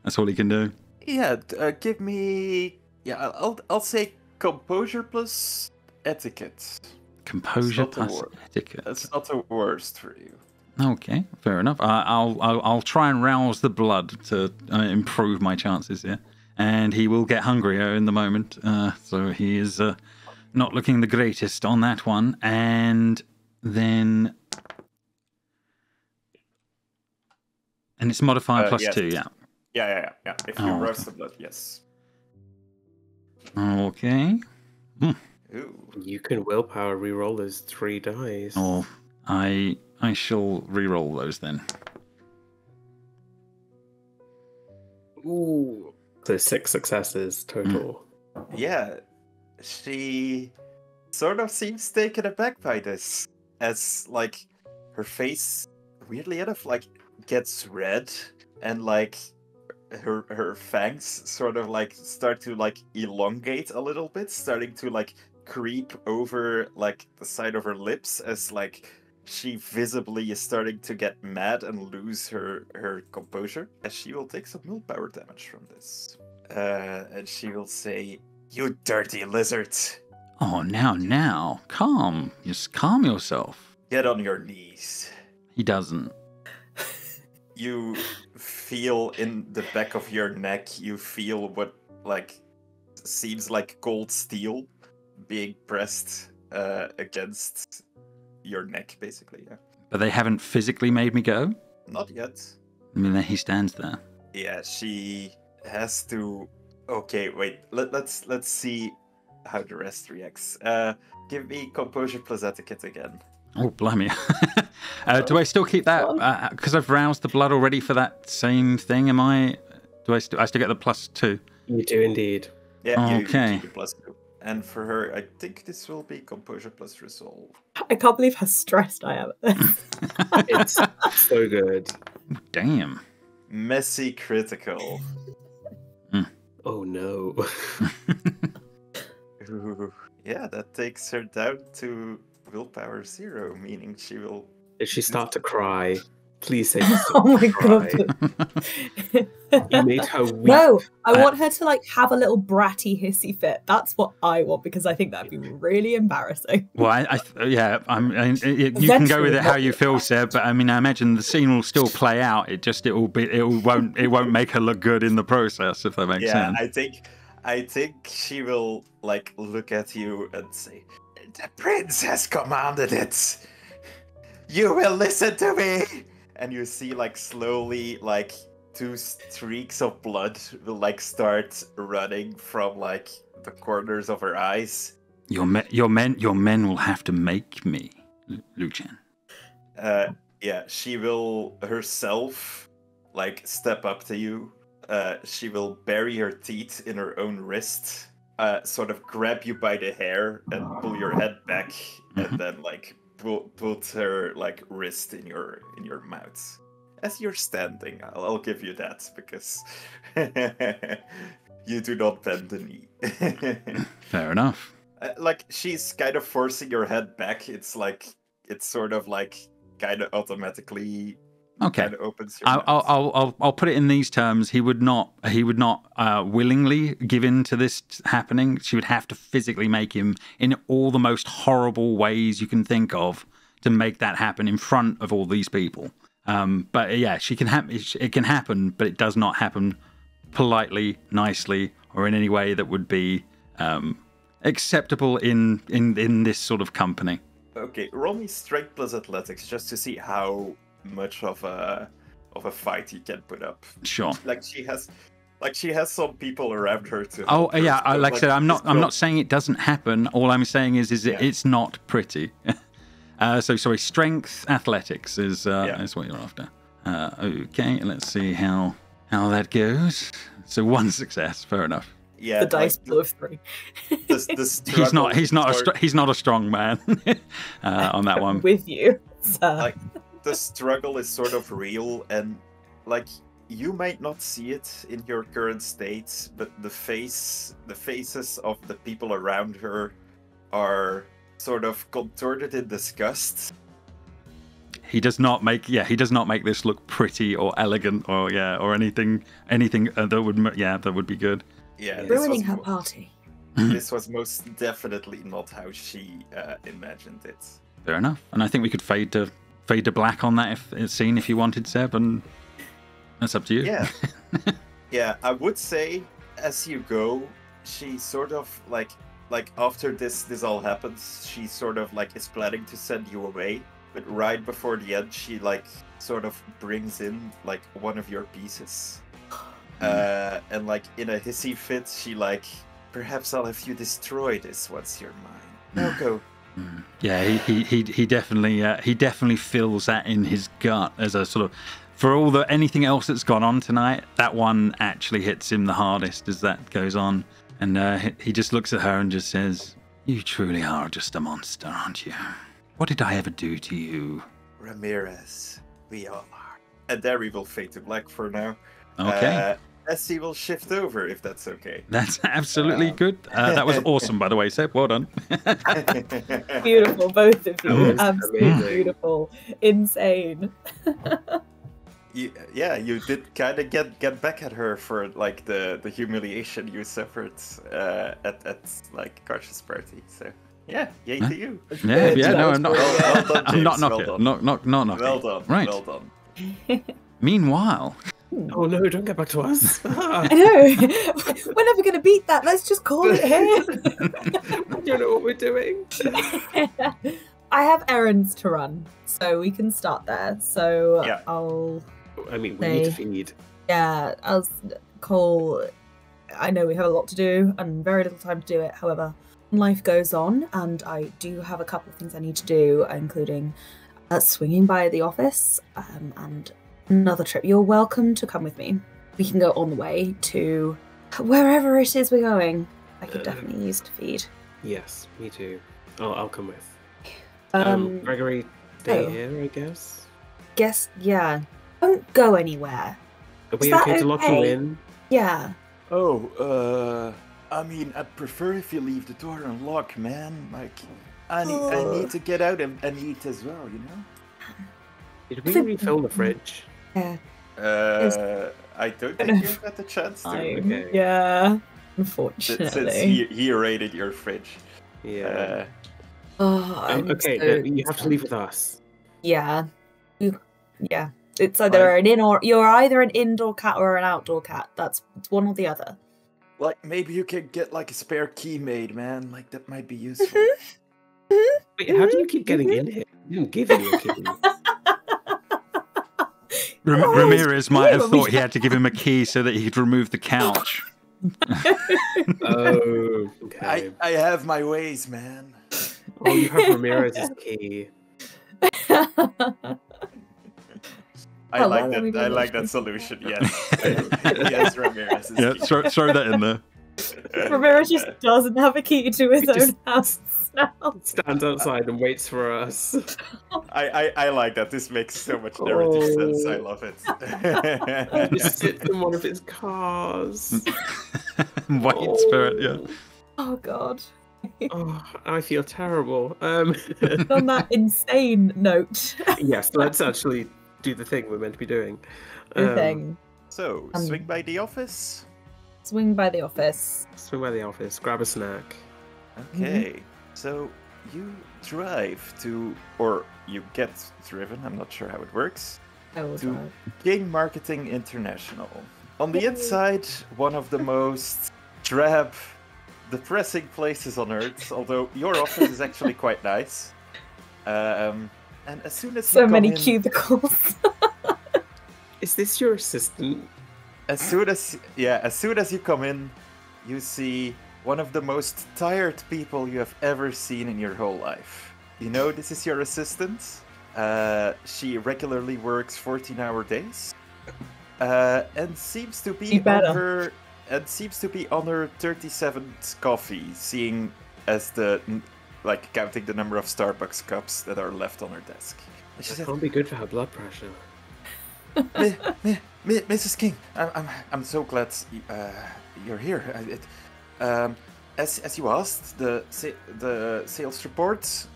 that's all he can do. Yeah, give me. Yeah, I'll say composure plus etiquette. Composure plus etiquette. That's not the worst for you. Okay, fair enough. I'll try and rouse the blood to improve my chances here, and he will get hungrier in the moment. So he is not looking the greatest on that one, and then it's modifier plus yes. 2. Yeah. Yeah. If you rouse the blood, yes. Okay. Ooh. You can willpower reroll those 3 dice. Oh, I shall re-roll those then. Ooh. So 6 successes total. Yeah, she sort of seems taken aback by this, as, like, her face weirdly enough, like gets red, and like her fangs sort of like start to like elongate a little bit, starting to like creep over like the side of her lips as like she visibly is starting to get mad and lose her composure. As she will take some willpower damage from this. And she will say, "You dirty lizard. Oh, now. Calm. Just calm yourself. Get on your knees." He doesn't. You feel in the back of your neck, you feel what like seems like cold steel being pressed against your neck, basically, yeah. But they haven't physically made me go? Not yet. I mean, he stands there. Yeah, she has to... Okay, wait. Let's see how the rest reacts. Give me composure plus etiquette again. Oh, blimey. Do I still keep that? Because I've roused the blood already for that same thing, am I... I still get the +2? You do indeed. Yeah, okay. You keep the +2. And for her, I think this will be composure plus resolve. I can't believe how stressed I am at this. It's so good. Damn. Messy critical. Oh no. Ooh, yeah, that takes her down to willpower 0, meaning she will... Did she start to cry? Please say Oh my god. You made her weep. No, I want her to like have a little bratty hissy fit. That's what I want because I think that'd be really embarrassing. Well, you can go with it how you feel, Seb. But I mean, I imagine the scene will still play out. It won't make her look good in the process, if that makes sense. I think she will like look at you and say, "The prince has commanded it. You will listen to me." And you see like slowly like 2 streaks of blood will like start running from like the corners of her eyes. Your men will have to make me, Lucien. Yeah, she will herself like step up to you. She will bury her teeth in her own wrist, sort of grab you by the hair and pull your head back, and then like put her like wrist in your mouth. As you're standing, I'll give you that because you do not bend the knee. Fair enough. Like she's kind of forcing your head back. It's sort of like kind of automatically. Okay. Kind of opens your I'll put it in these terms. He would not willingly give in to this happening. She would have to physically make him in all the most horrible ways you can think of to make that happen in front of all these people. But yeah, she can it can happen, but it does not happen politely, nicely, or in any way that would be acceptable in this sort of company. Okay, roll me strength plus athletics just to see how much of a fight he can put up. Sure. Like she has some people around her to. Oh yeah, like I said, I'm not not saying it doesn't happen. All I'm saying is it's not pretty. So sorry, strength athletics is what you're after. Okay, let's see how that goes. So 1 success, fair enough. Yeah, the dice blow of 3. He's not a strong man on that one. With you. Like the struggle is sort of real, and like you might not see it in your current state, but the faces of the people around her are sort of contorted in disgust. He does not make this look pretty or elegant or anything that would be good. Yeah, ruining her party. This was most definitely not how she imagined it. Fair enough, and I think we could fade to black on that scene if you wanted, Seb, and that's up to you. Yeah. Yeah, I would say as you go, she sort of like after this all happens, she sort of like is planning to send you away, but right before the end, she like sort of brings in like one of your pieces, and like in a hissy fit, she like, "Perhaps I'll have you destroy this once you're mine. Now go." Yeah, he definitely feels that in his gut as a sort of, for anything else that's gone on tonight, that one actually hits him the hardest as that goes on, and he just looks at her and just says, "You truly are just a monster, aren't you? What did I ever do to you?" Ramírez, We all are. And there we will fade to black for now. Okay. Essie will shift over if that's okay. That's absolutely good. That was awesome, by the way, Seb. Well done. Beautiful, both of you. was Absolutely amazing. beautiful. Insane. You did kind of get back at her for like the humiliation you suffered at like Karsh's party. So yeah, yay to you. Yeah, no, I'm not. Well done, I'm not James, knocking. well Not knocking. Well done. Right. Well done. Meanwhile, Oh no, don't get back to us. I know. We're never going to beat that. Let's just call it here. We don't know what we're doing. I have errands to run, so we can start there. So Yeah. I mean, we need to feed. Cole, I know we have a lot to do and very little time to do it. However, life goes on, and I do have a couple of things I need to do, including swinging by the office and another trip. You're welcome to come with me. We can go on the way to wherever it is we're going. I could definitely use to feed. Yes, me too. I'll come with. Gregory, stay oh. here, I guess. Yeah. Don't go anywhere. Are we Is that okay to lock you okay? in? Yeah. Oh, I mean, I'd prefer if you leave the door unlocked, man. Like, I need to get out and eat as well, you know? Did we refill the fridge? Yeah. I don't think you've had the chance to. Okay. Yeah. Since Unfortunately. he raided your fridge. Yeah. I'm Okay, so- but you have to leave with us. Yeah. Yeah. It's either you're either an indoor cat or an outdoor cat. It's one or the other. Like, maybe you could get, like, a spare key made, man. Like, that might be useful. Wait, how do you keep getting in here? We didn't give you a key. Ramírez might have thought he had to give him a key so that he could remove the couch. Oh, okay. I have my ways, man. Oh, you have Ramírez's key. I like that solution. Yes, yes, Ramirez. Yeah, throw that in there. Ramirez just doesn't have a key to his own house now. Stands outside and waits for us. I like that. This makes so much narrative sense. I love it. He sits in one of his cars. White spirit, yeah. Oh god. Oh, I feel terrible. On that insane note. Yes, let's actually do the thing we're meant to be doing. The thing. So, swing by the office. Swing by the office. Swing by the office, grab a snack. Okay, so you drive to, or you get driven, I'm not sure how it works, to King Marketing International. On the inside, one of the most drab, depressing places on Earth, although your office is actually quite nice. And as soon as you So come many in, cubicles. Is this your assistant? as soon as you come in, you see one of the most tired people you have ever seen in your whole life. You know, this is your assistant. She regularly works 14-hour days, and seems to be on her 37th coffee, seeing as counting the number of Starbucks cups that are left on her desk. And she That said, can't be good for her blood pressure. Mrs. King, I'm so glad you're here. As you asked, the sales report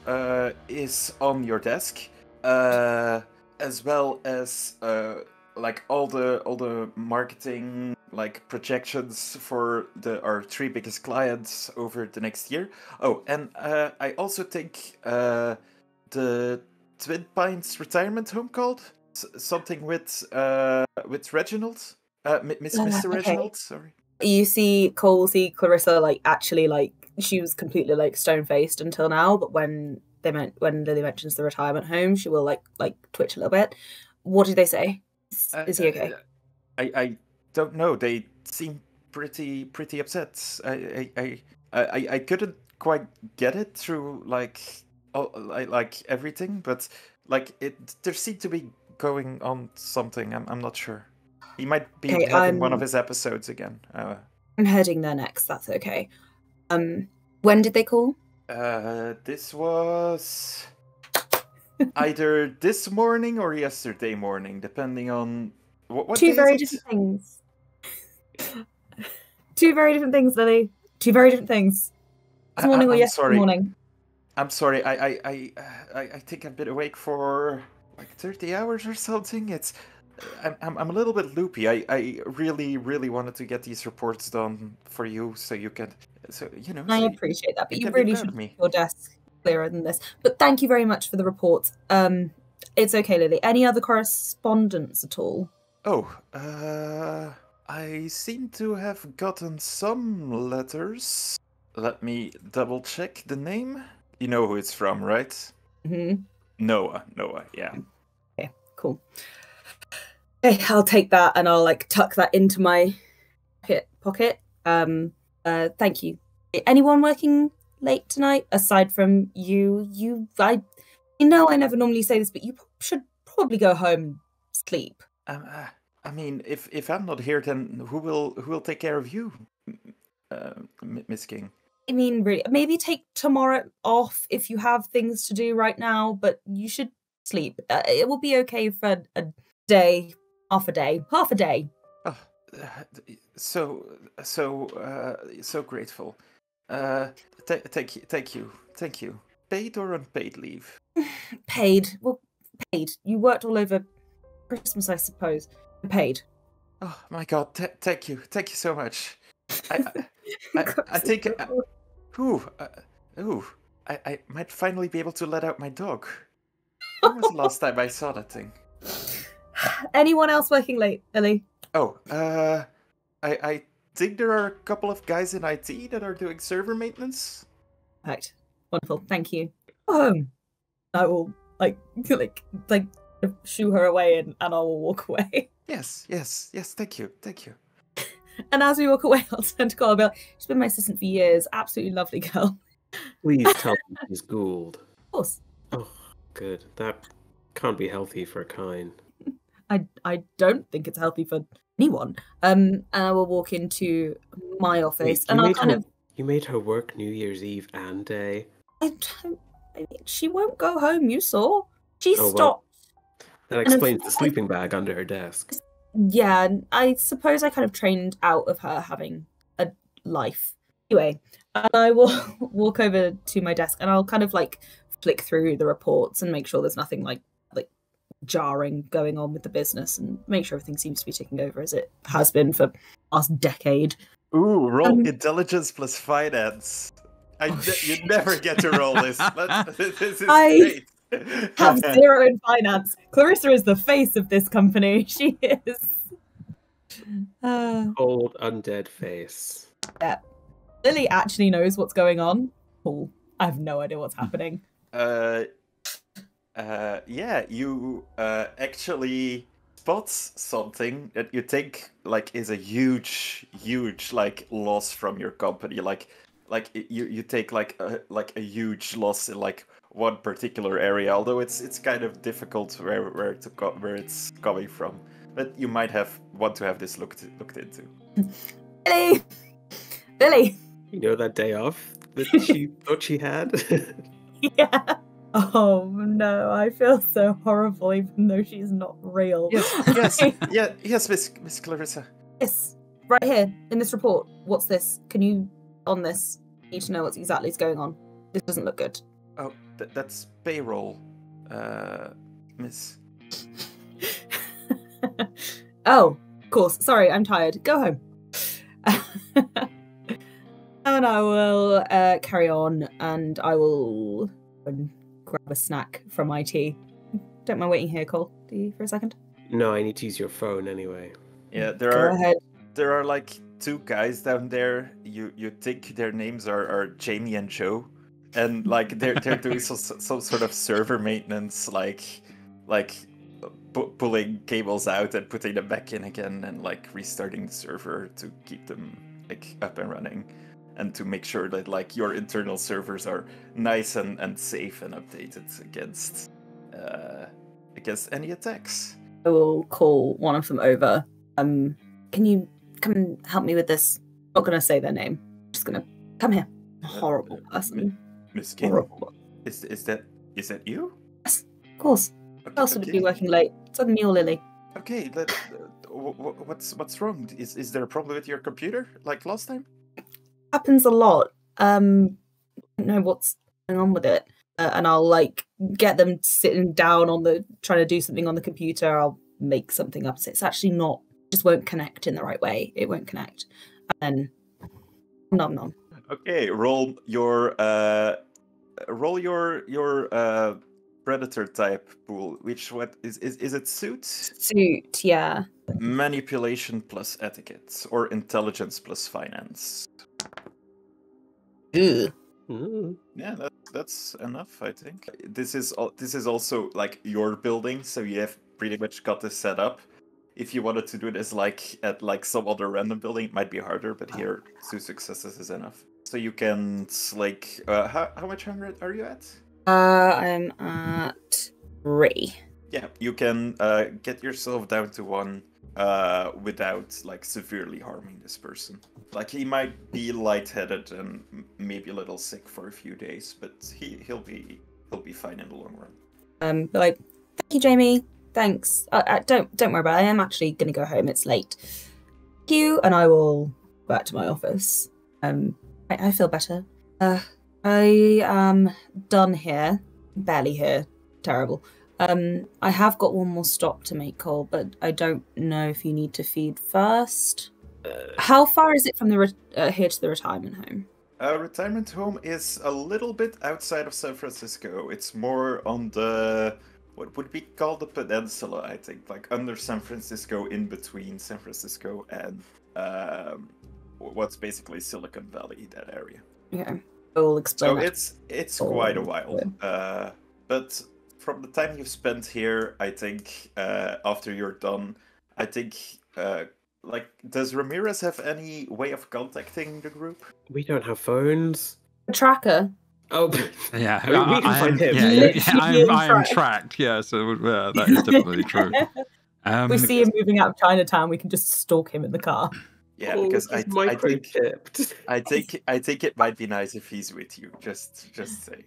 is on your desk, as well as all the marketing projections for our 3 biggest clients over the next year. Oh, and I also think the Twin Pines retirement home called something with Reginald, Mr. Reginald. Sorry. You see Clarissa actually she was completely stone faced until now, but when Lily mentions the retirement home, she will twitch a little bit. What did they say? Is he okay? I don't know. They seem pretty upset. I couldn't quite get it through everything, but there seemed to be going on something. I'm not sure. He might be having one of his episodes again. I'm heading there next. That's okay. When did they call? This was Either this morning or yesterday morning, depending on what Two day very is it? different things. Two very different things, Lily. Two very different things. This morning or I'm yesterday sorry. morning? I'm sorry. I think I've been awake for like 30 hours or something. I'm a little bit loopy. I really wanted to get these reports done for you, so you can, I so appreciate that, but you you can be really proud should of me. keep your desk clearer than this. But thank you very much for the report. It's okay, Lily. Any other correspondence at all? Oh, I seem to have gotten some letters. Let me double check the name. You know who it's from, right? Mm-hmm. Noah, yeah. Okay, cool. Okay, I'll take that and I'll tuck that into my pocket. Thank you. Anyone working late tonight aside from you? I never normally say this, but you should probably go home and sleep. I mean, if I'm not here, then who will take care of you, Miss King? I mean, really, maybe take tomorrow off if you have things to do right now, but you should sleep. It will be okay for a day, half a day. Oh, so grateful. Thank you. Paid or unpaid leave? Paid. Well, paid. You worked all over Christmas, I suppose. Paid. Oh my God! Thank you so much. I think. I might finally be able to let out my dog. When was the last time I saw that thing? Anyone else working late, Ellie? Oh, I think there are a couple of guys in IT that are doing server maintenance. Perfect. Wonderful. Thank you. Go home. I will shoo her away and I will walk away. Yes. Thank you. And as we walk away, I'll turn to Carl. I'll be like, she's been my assistant for years. Absolutely lovely girl. Please tell me she's Gould. Of course. Oh, good. That can't be healthy for a kind. I don't think it's healthy for anyone. And I will walk into my office and I'll You made her work New Year's Eve and day. I mean, she won't go home, you saw. She stopped. Well, that explains the sleeping bag under her desk. Yeah, I suppose I kind of trained out of her having a life. Anyway, I will walk over to my desk and I'll kind of flick through the reports and make sure there's nothing like jarring going on with the business and make sure everything seems to be ticking over as it has been for the last decade. Ooh, roll intelligence plus finance. You never get to roll this. This is great. Have 0 in finance. Clarissa is the face of this company. She is. Old undead face. Yeah. Lily actually knows what's going on. Cool. I have no idea what's happening. Yeah, you actually spots something that you think is a huge loss from your company. You take a huge loss in one particular area, although it's kind of difficult where it's coming from. But you might want to have this looked into. Billy. You know that day off that she thought she had? Yeah. Oh no, I feel so horrible even though she's not real. Yes, Miss Clarissa. Yes, right here in this report. What's this? Can you on this? Need to know what's exactly going on. This doesn't look good. Oh, that's payroll, Miss. Oh, of course. Sorry, I'm tired. Go home. And I will carry on, and I will grab a snack from IT. Don't mind waiting here, Cole. Do you for a second? No, I need to use your phone anyway. Yeah, Go ahead. There are 2 guys down there. You think their names are Jamie and Joe, and they're doing some sort of server maintenance, pulling cables out and putting them back in again, and restarting the server to keep them up and running, and to make sure that your internal servers are nice and safe and updated against any attacks. I will call one of them over. Can you come and help me with this? I'm not gonna say their name. I'm just gonna come here. Horrible person. Miss King. Horrible. Is that you? Yes. course. Okay, Who else would it be okay. working late? It's either me or Lily. Okay, what's wrong? Is there a problem with your computer like last time? Happens a lot. I don't know what's going on with it. And I'll like get them sitting down on trying to do something on the computer. I'll make something up. So it's actually not, just won't connect in the right way. It won't connect. And then, nom. Okay, roll your predator type pool. What is it? Suit? Suit, yeah. Manipulation plus etiquette, or intelligence plus finance. Ugh. Yeah, that's enough, I think. This is also like your building, so you have pretty much got this set up. If you wanted to do this like at like some other random building, it might be harder, but here 2 successes is enough. So you can like how much hunger are you at? I'm at 3. Yeah, you can get yourself down to 1 without like severely harming this person. Like he might be lightheaded and maybe a little sick for a few days, but he'll be fine in the long run. Like, thank you, Jamie. Thanks. Don't worry about it. I am actually going to go home. It's late. Thank you, and I will go back to my office. I feel better. I am done here. Barely here. Terrible. I have got one more stop to make, Cole, but I don't know if you need to feed first. How far is it from the here to the retirement home? Retirement home is a little bit outside of San Francisco. It's more on the what would be called the peninsula, I think, like under San Francisco, in between San Francisco and what's basically Silicon Valley, that area. Okay, I'll explain. So it's quite a while, but from the time you've spent here, I think after you're done, I think like, does Ramírez have any way of contacting the group? We don't have phones. A tracker. Oh, yeah, we can find him. I am tracked. Yeah, so that is definitely true. We see him moving out of Chinatown. We can just stalk him in the car. Yeah, because I think it might be nice if he's with you. Just saying.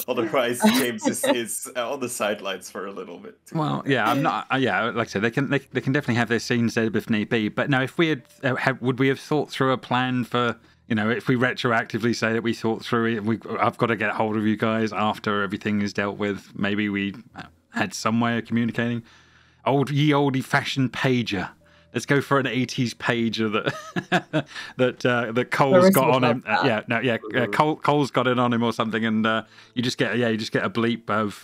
Otherwise, James is on the sidelines for a little bit. Well, yeah, I'm not. Yeah, like I said, they can definitely have their scenes there if need be. But no, if we had, would we have thought through a plan for? You know, if we retroactively say that we thought through it, I've got to get hold of you guys after everything is dealt with. Maybe we had some way of communicating. Oldie-fashioned pager. Let's go for an 80s pager that Cole's got on him. Cole's got it on him or something, and you just get a bleep of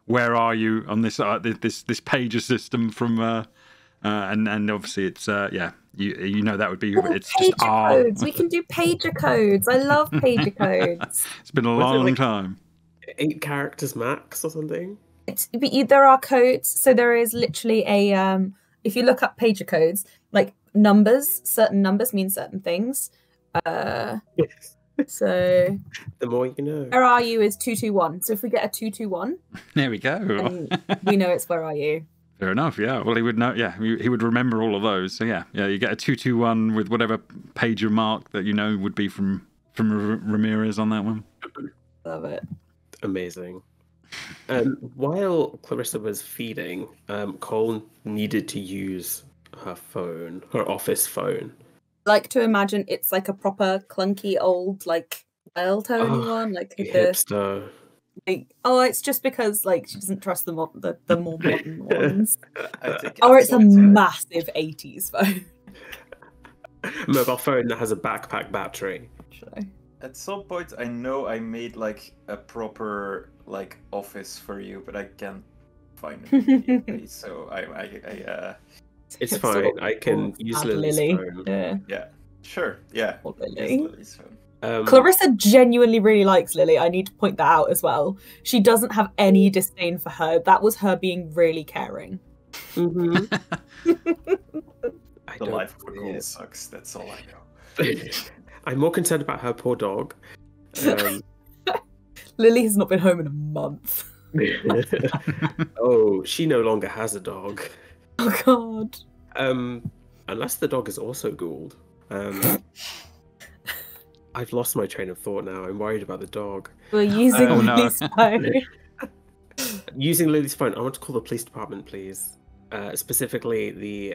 where are you on this pager system from, and obviously it's you know that would be it's just codes. We can do pager codes. I love pager codes. It's been a long time. 8 characters max or something. There are codes, so there is literally a if you look up pager codes, like numbers, certain numbers mean certain things. So the more you know. Where are you is 221. So if we get a 221, there we go. We know it's where are you. Fair enough. Yeah. Well, he would know. Yeah, he would remember all of those. So yeah. You get a 221 with whatever pager mark that you know would be from Ramírez on that one. Love it. Amazing. While Clarissa was feeding, Cole needed to use her phone, her office phone. I like to imagine it's like a proper clunky old like dial tone one, like the hipster. It's just because like she doesn't trust the more modern ones. Or it's a massive 80s phone. Mobile phone that has a backpack battery. Actually. At some point, I know I made like a proper like office for you, but I can't find it immediately. So it's fine. I can use Lily's phone. Yeah, sure. Yeah, Lily's phone. Clarissa genuinely really likes Lily. I need to point that out as well. She doesn't have any disdain for her. That was her being really caring. Mm-hmm. The life of a ghoul sucks. That's all I know. I'm more concerned about her poor dog. Lily has not been home in a month. Oh, she no longer has a dog. Oh God. Unless the dog is also ghouled. I've lost my train of thought now. I'm worried about the dog. We're using Lily's phone. Using Lily's phone, I want to call the police department, please. Specifically, the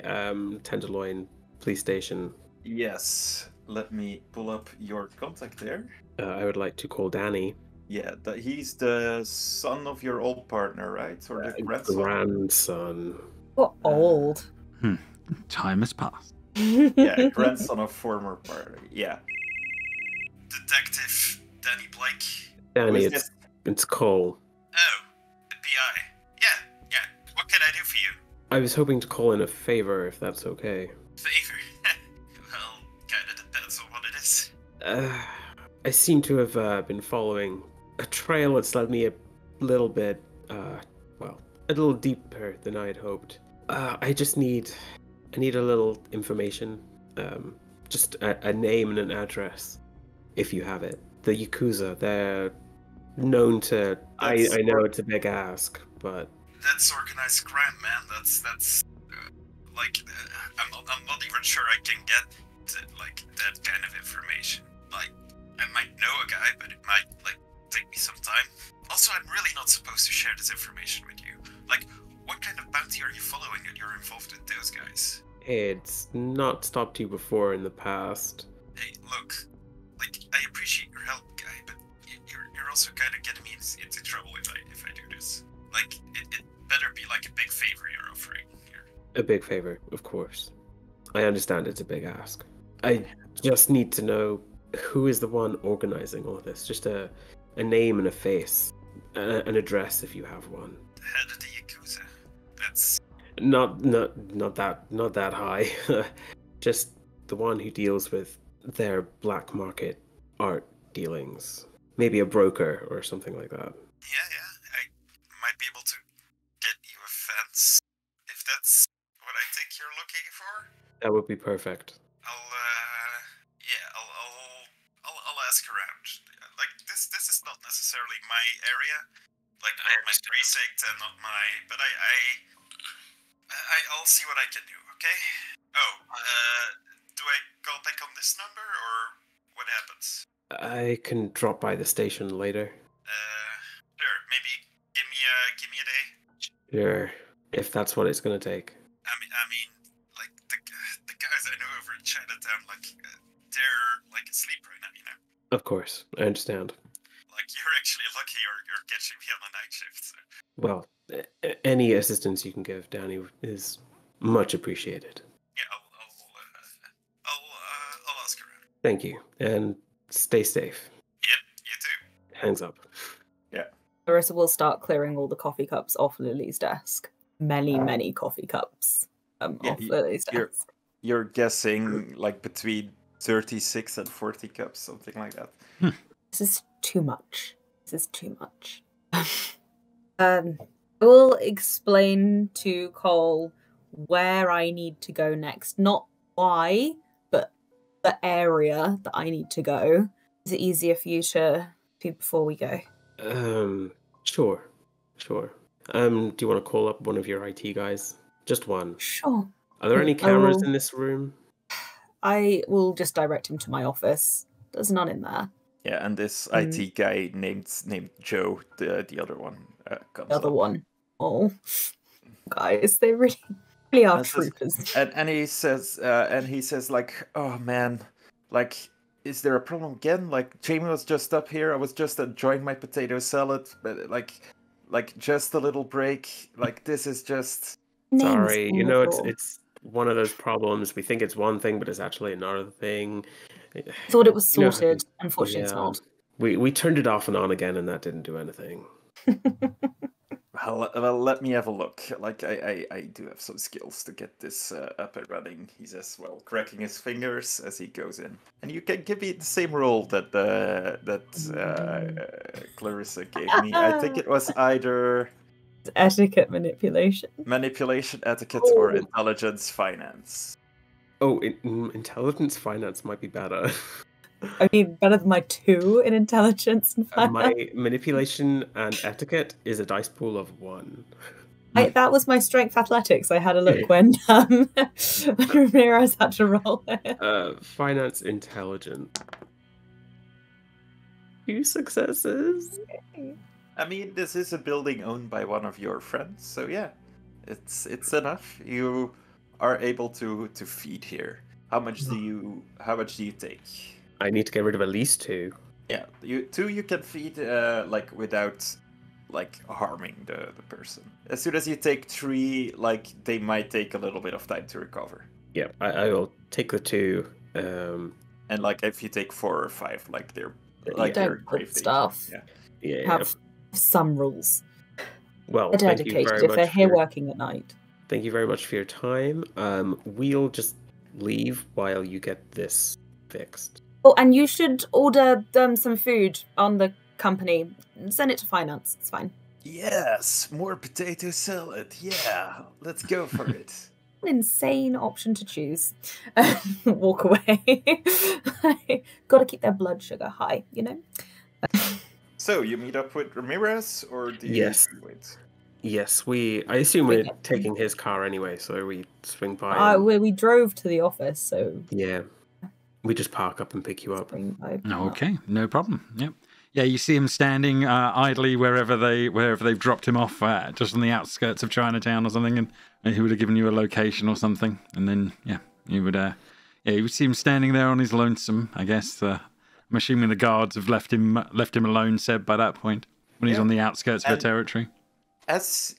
Tenderloin police station. Yes. Let me pull up your contact there. I would like to call Danny. Yeah, he's the son of your old partner, right? Or the grandson? Grandson. We're old. Time has passed. Yeah, grandson of former partner. Yeah. Detective Danny Blake. Danny, it's Cole. Oh, the PI. Yeah. What can I do for you? I was hoping to call in a favor, if that's okay. Favor? Well, kinda depends on what it is. I seem to have been following a trail that's led me a little bit, a little deeper than I had hoped. I need a little information. Just a name and an address, if you have it. The Yakuza, they're known to... I know it's a big ask, but... That's organized crime, man. That's I'm not even sure I can get that kind of information. Like, I might know a guy, but it might take me some time. Also, I'm really not supposed to share this information with you. Like, what kind of bounty are you following that you're involved with those guys? It's not stopped you before in the past. Hey, look, I appreciate your help, guy, but you're also kind of getting me into trouble if I do this. It better be a big favor you're offering here. A big favor, of course. I understand it's a big ask. I just need to know who is the one organizing all of this. Just a name and a face, an address if you have one. The head of the Yakuza. That's not that high. Just the one who deals with their black market art dealings. Maybe a broker or something like that. Yeah. I might be able to get you a fence if that's what I think you're looking for. That would be perfect. I'll ask around. This is not necessarily my area, not my precinct and not my. But I'll see what I can do. Okay. Oh, do I call back on this number or what happens? I can drop by the station later. Sure. Maybe give me a day. Sure, if that's what it's gonna take. I mean, the guys I know over in Chinatown, they're asleep right now, you know. Of course, I understand. You're actually lucky you're catching me on a night shift. So. Well, any assistance you can give, Danny, is much appreciated. Yeah, I'll ask around. Thank you, and stay safe. Yep, you too. Hands up. Yeah. Clarissa will start clearing all the coffee cups off Lily's desk. Many coffee cups off Lily's desk. You're guessing between 36 and 40 cups, something like that. This is too much. I will explain to Cole where I need to go next. Not why, but the area that I need to go. Is it easier for you to do before we go? Sure. Do you want to call up one of your IT guys? Just one. Sure. Are there any cameras in this room? I will just direct him to my office. There's none in there. Yeah, and this IT guy named Joe, the other one, comes The other up. one. Oh, guys, they really are And troopers. And he says, oh man, is there a problem again? Jamie was just up here. I was just enjoying my potato salad, but just a little break. This is just. Sorry, it's one of those problems. We think it's one thing, but it's actually another thing. Thought it was sorted. Unfortunately, it's not. We turned it off and on again, and that didn't do anything. Well, let me have a look. I do have some skills to get this up and running. He says, cracking his fingers as he goes in. And you can give me the same role that Clarissa gave me. I think it was either etiquette manipulation, etiquette, or intelligence finance. Oh, intelligence finance might be better. I mean, better than my 2 in intelligence and finance. My manipulation and etiquette is a dice pool of 1. That was my strength athletics. I had a look when Ramírez had to roll it. Finance intelligence. 2 successes. I mean, this is a building owned by one of your friends, so yeah, it's enough. You are able to feed here. How much do you take? I need to get rid of at least 2. Yeah, you can feed like without like harming the person. As soon as you take 3, like they might take a little bit of time to recover. Yeah, I will take the 2. And like if you take 4 or 5, like they're You like they're don't grave put stuff. Yeah. Yeah. Have some rules. Well, They're thank you dedicated very if much. they're here working at night. Thank you very much for your time. We'll just leave while you get this fixed. Oh, and you should order some food on the company. Send it to finance. It's fine. Yes, more potato salad. Yeah, let's go for it. An insane option to choose. Walk away. Got to keep their blood sugar high, you know? So, you meet up with Ramírez, or do you Yes. wait? Yes, I assume we're taking his car anyway, so we swing by. and- We drove to the office, so Yeah. We just park up and pick you up. swing by. Okay, no problem. Yep. Yeah, you see him standing idly wherever they've dropped him off, just on the outskirts of Chinatown or something, and he would have given you a location or something, and then you would see him standing there on his lonesome. I guess I'm assuming the guards have left him alone, Seb, by that point when he's on the outskirts of the territory. As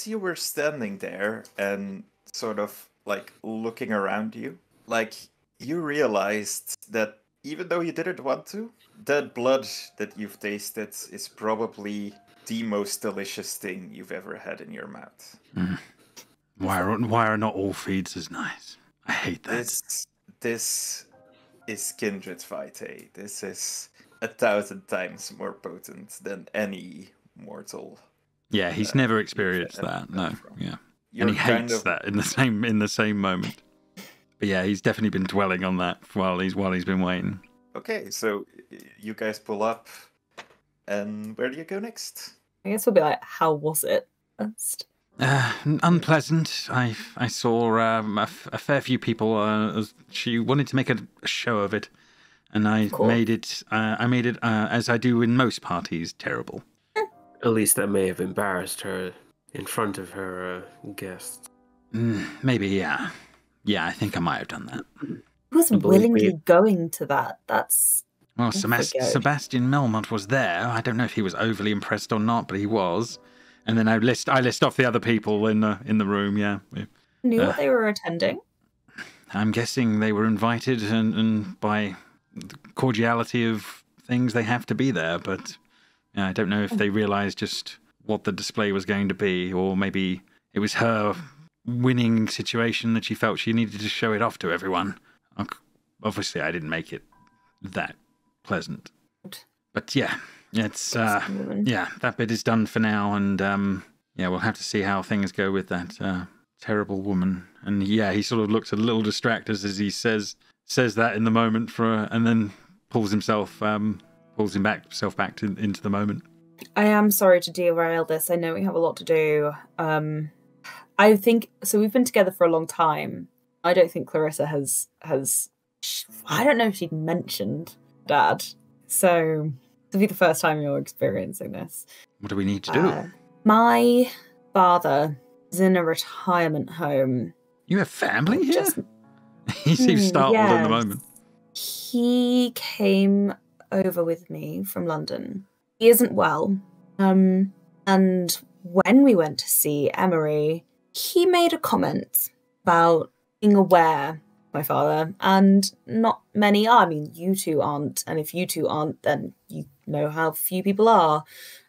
you were standing there and sort of like looking around you, like you realized that even though you didn't want to, that blood that you've tasted is probably the most delicious thing you've ever had in your mouth. Mm. Why are not all feeds as nice? I hate that. This is kindred vitae. This is 1,000 times more potent than any mortal. Yeah, he's never experienced that. No, yeah, and he hates that in the same moment. But yeah, he's definitely been dwelling on that while he's been waiting. Okay, so you guys pull up, and where do you go next? I guess we'll be like, how was it first? Unpleasant. I saw a fair few people. She wanted to make a show of it, and I made it. I made it as I do in most parties. Terrible. At least that may have embarrassed her in front of her guests. Maybe, yeah. Yeah, I think I might have done that. Who was willingly going to that? That's... Well, Sebastian Melmont was there. I don't know if he was overly impressed or not, but he was. And then I list off the other people in the room, yeah. Knew what they were attending? I'm guessing they were invited, and by the cordiality of things, they have to be there, but... I don't know if they realised just what the display was going to be, or maybe it was her winning situation that she felt she needed to show it off to everyone. Obviously, I didn't make it that pleasant. But yeah, it's that bit is done for now, and we'll have to see how things go with that terrible woman. And yeah, he sort of looks a little distracted as he says that in the moment and then pulls himself back into the moment. I am sorry to derail this. I know we have a lot to do. I think so. We've been together for a long time. I don't think Clarissa has. I don't know if she'd mentioned Dad. So it'll be the first time you're experiencing this. What do we need to do? My father is in a retirement home. You have family here? He seems startled in the moment. He came over with me from London. He isn't well. And when we went to see Emery, he made a comment about being aware of my father, and not many are. I mean, you two aren't, and if you two aren't, then you know how few people are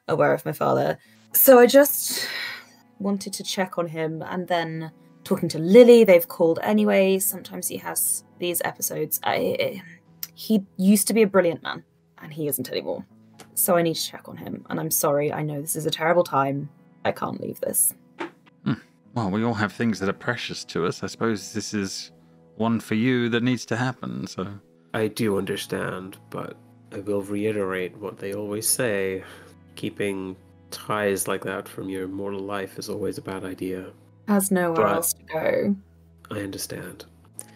aware of my father. So I just wanted to check on him, and then talking to Lily, they've called anyway. Sometimes he has these episodes. He used to be a brilliant man, and he isn't anymore. So I need to check on him, and I'm sorry. I know this is a terrible time. I can't leave this. Well, we all have things that are precious to us. I suppose this is one for you that needs to happen, so... I do understand, but I will reiterate what they always say. Keeping ties like that from your mortal life is always a bad idea. Has nowhere else to go. I understand.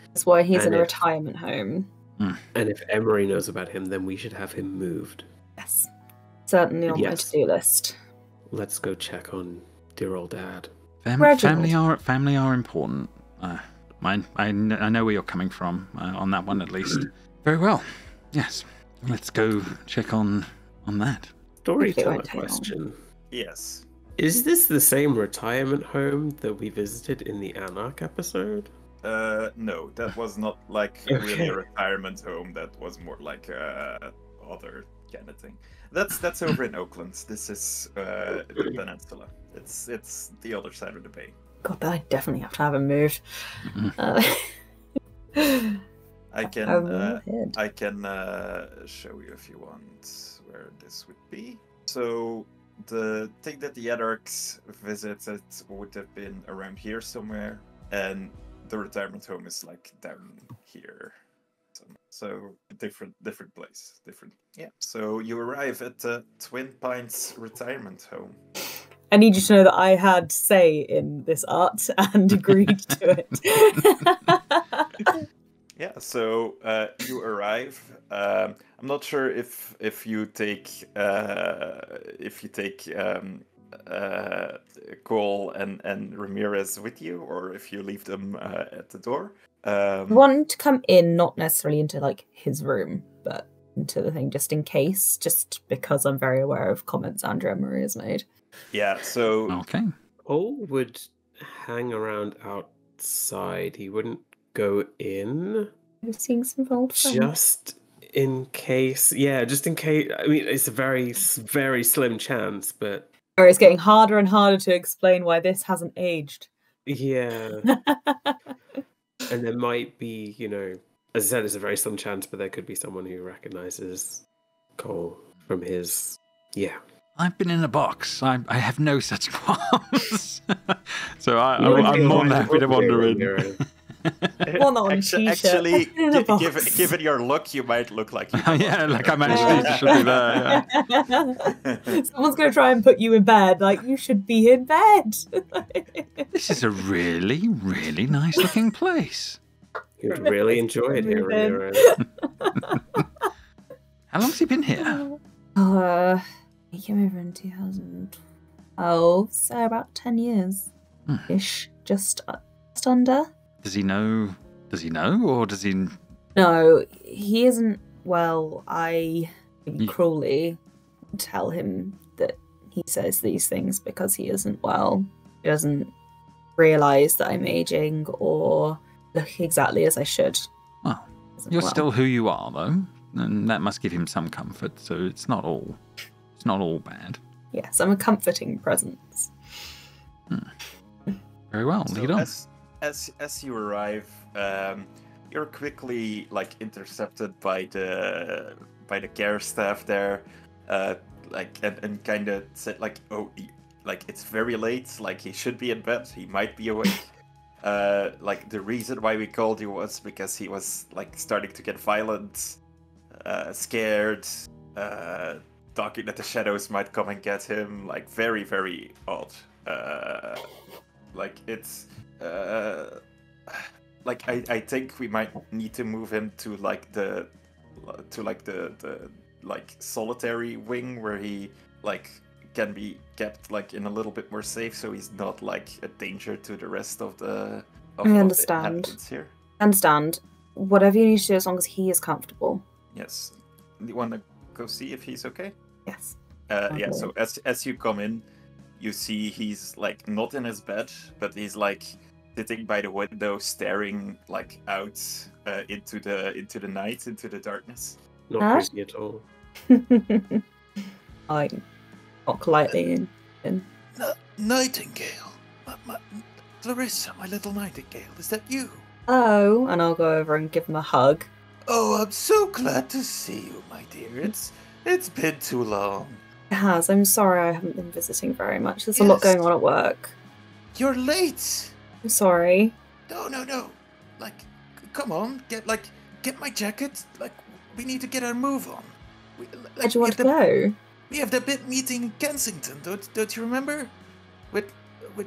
That's why he's in a retirement home. And if Emery knows about him, then we should have him moved. Yes. Certainly on Yes. my to-do list. Let's go check on dear old dad. Reginald. Family are important. I know where you're coming from on that one at least. Very well. Yes. Let's go check on that. Storyteller question. Yes. Is this the same retirement home that we visited in the Anarch episode? No, that was not like really a retirement home. That was more like other kind of thing. That's over in Oakland. This is the peninsula. It's the other side of the bay. God, I definitely have to have him moved. I can show you if you want where this would be. So the thing that the Anarchs visited would have been around here somewhere, and the retirement home is like down here. So different place, yeah. So you arrive at the Twin Pines retirement home. I need you to know that I had say in this art and agreed to it. Yeah, so you arrive. I'm not sure if you take Cole and Ramírez with you, or if you leave them at the door. I want to come in, not necessarily into like his room, but into the thing just in case, just because I'm very aware of comments Andrea Marie has made. Yeah, so Okay. Cole would hang around outside. He wouldn't go in. I'm seeing some old friends. Just in case. Yeah, just in case. I mean, it's a very, very slim chance, but... It's getting harder and harder to explain why this hasn't aged. Yeah. And there might be, as I said, it's a very slim chance, but there could be someone who recognizes Cole from his... Yeah. I've been in a box. I have no such qualms. So I'm more than happy to wander in. Well, not on t-shirt. Actually, given your look, you might look like you. Yeah, like I'm actually should be there. Yeah. Someone's going to try and put you in bed. Like, you should be in bed. This is a really, really nice looking place. You'd really enjoy it here, Ramírez. How long's he been here? He came over in 2012, so about 10 years ish, just under. Does he know, or does he? No, he isn't well. I cruelly tell him that he says these things because he isn't well. He doesn't realise that I'm aging or look exactly as I should. Well, you're still who you are, though, and that must give him some comfort. So it's not all bad. Yes, I'm a comforting presence. Very well. So lead on. As you arrive, you're quickly intercepted by the care staff there, and kind of said it's very late, he should be in bed, he might be awake. The reason why we called you was because he was starting to get violent, scared, talking that the shadows might come and get him, very, very odd. I think we might need to move him to the solitary wing where he can be kept in a little bit more safe, so he's not a danger to the rest of the. I understand. The here. Understand. Whatever you need to do, as long as he is comfortable. Yes. You want to go see if he's okay? Yes. Yeah. So as you come in, you see he's not in his bed, but he's sitting by the window, staring out into the night, into the darkness. Not creepy at all. I walk lightly in. Nightingale, Clarissa, my little nightingale, is that you? Oh, and I'll go over and give him a hug. Oh, I'm so glad to see you, my dear. It's been too long. It has. I'm sorry I haven't been visiting very much. There's a lot going on at work. You're late. I'm sorry. No. Come on, get my jacket. We need to get our move on. Where do you want to go? We have the big meeting in Kensington. Don't you remember? With what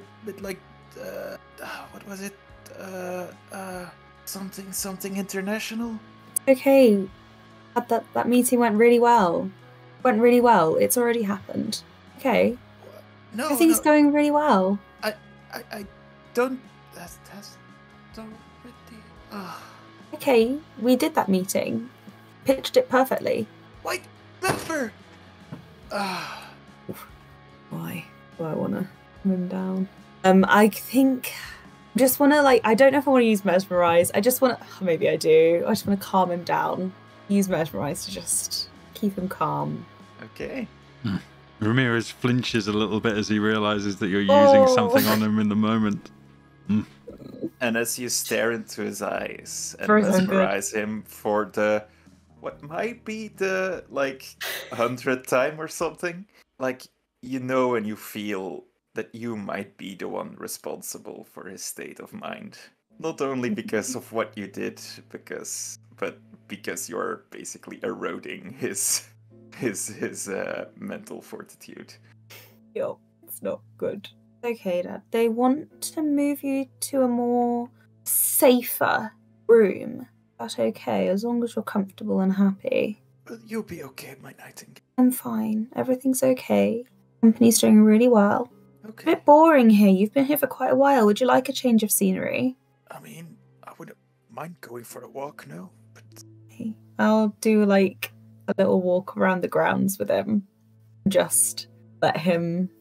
was it? Something international. Okay. That meeting went really well. Went really well. It's already happened. Okay. No, Everything's going really well. I don't. That's don't really. Okay, we did that meeting. Pitched it perfectly. Wait, never. Why do I want to calm him down? I think just want to I don't know if I want to use mesmerize. I just want to. Maybe I do. I just want to calm him down. Use mesmerize to just keep him calm. Okay. Ramírez flinches a little bit as he realizes that you're using something on him in the moment. And as you stare into his eyes and For his own mesmerize him for the what might be the 100th time or something, and you feel that you might be the one responsible for his state of mind. Not only because of what you did, but because you're basically eroding his mental fortitude. Yo, it's not good. Okay, Dad. They want to move you to a more safer room. That's okay, as long as you're comfortable and happy. You'll be okay, my nightingale. I'm fine. Everything's okay. Company's doing really well. Okay. A bit boring here. You've been here for quite a while. Would you like a change of scenery? I mean, I wouldn't mind going for a walk now, but... Okay. I'll do a little walk around the grounds with him. Just let him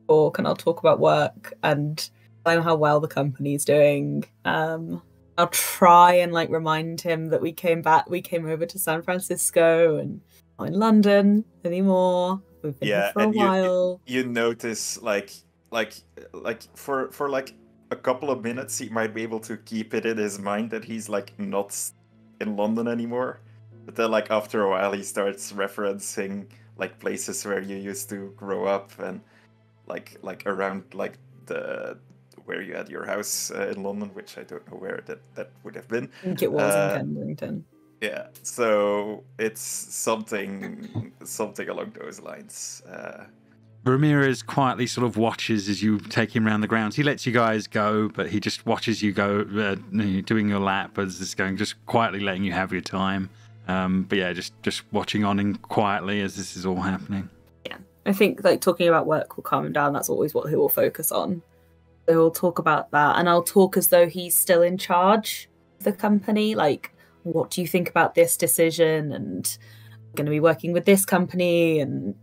talk, and I'll talk about work and I know how well the company's doing. I'll try and remind him that we came over to San Francisco and not in London anymore. We've been here for a while. You notice for a couple of minutes he might be able to keep it in his mind that he's not in London anymore. But then after a while he starts referencing places where you used to grow up and around the where you had your house in London, which I don't know where that would have been. I think it was in Kensington. Yeah, so it's something along those lines. Ramírez quietly sort of watches as you take him around the grounds. He lets you guys go, but he just watches you go, doing your lap as it's going, just quietly letting you have your time. But yeah, just watching on and quietly as this is all happening. Yeah, I think talking about work will calm him down. That's always what he will focus on. So we'll talk about that, and I'll talk as though he's still in charge of the company. What do you think about this decision? And I'm going to be working with this company, and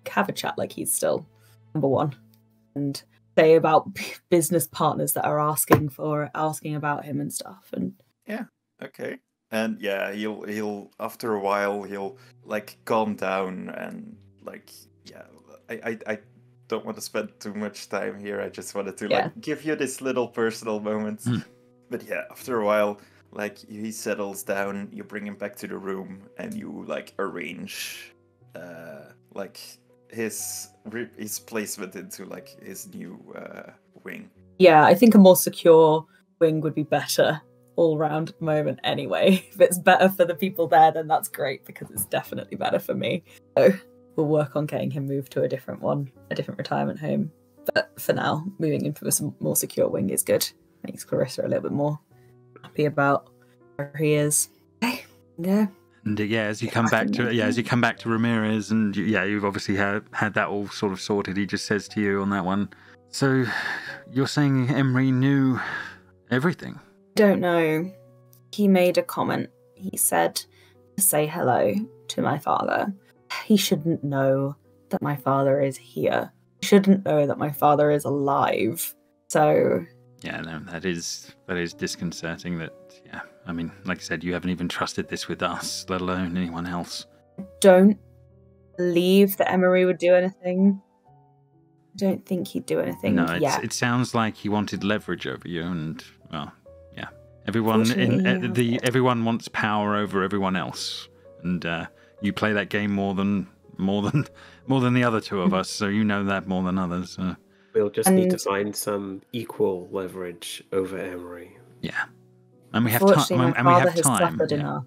have a chat like he's still number one, and say about business partners that are asking about him and stuff. And yeah, okay. And yeah, he'll after a while he'll calm down and I don't want to spend too much time here. I just wanted to give you this little personal moment. But yeah, after a while, he settles down, you bring him back to the room and you arrange his placement into his new wing. Yeah, I think a more secure wing would be better all round at the moment anyway. If it's better for the people there, then that's great, because it's definitely better for me. So we'll work on getting him moved to a different retirement home. But for now, moving into a more secure wing is good. Makes Clarissa a little bit more happy about where he is. Okay. Yeah. And as you come back to Ramírez, and you've obviously had that all sort of sorted. He just says to you on that one, so you're saying Emery knew everything? Don't know. He made a comment. He said to say hello to my father. He shouldn't know that my father is here. He shouldn't know that my father is alive. So yeah, no, that is disconcerting. That I mean, like I said, you haven't even trusted this with us, let alone anyone else. Don't believe that Emery would do anything. I don't think he'd do anything. No, it sounds like he wanted leverage over you, and well, yeah, everyone wants power over everyone else, and you play that game more than the other two of us, so you know that more than others. We'll just need to find some equal leverage over Emery. Yeah. And we have time. My father has suffered enough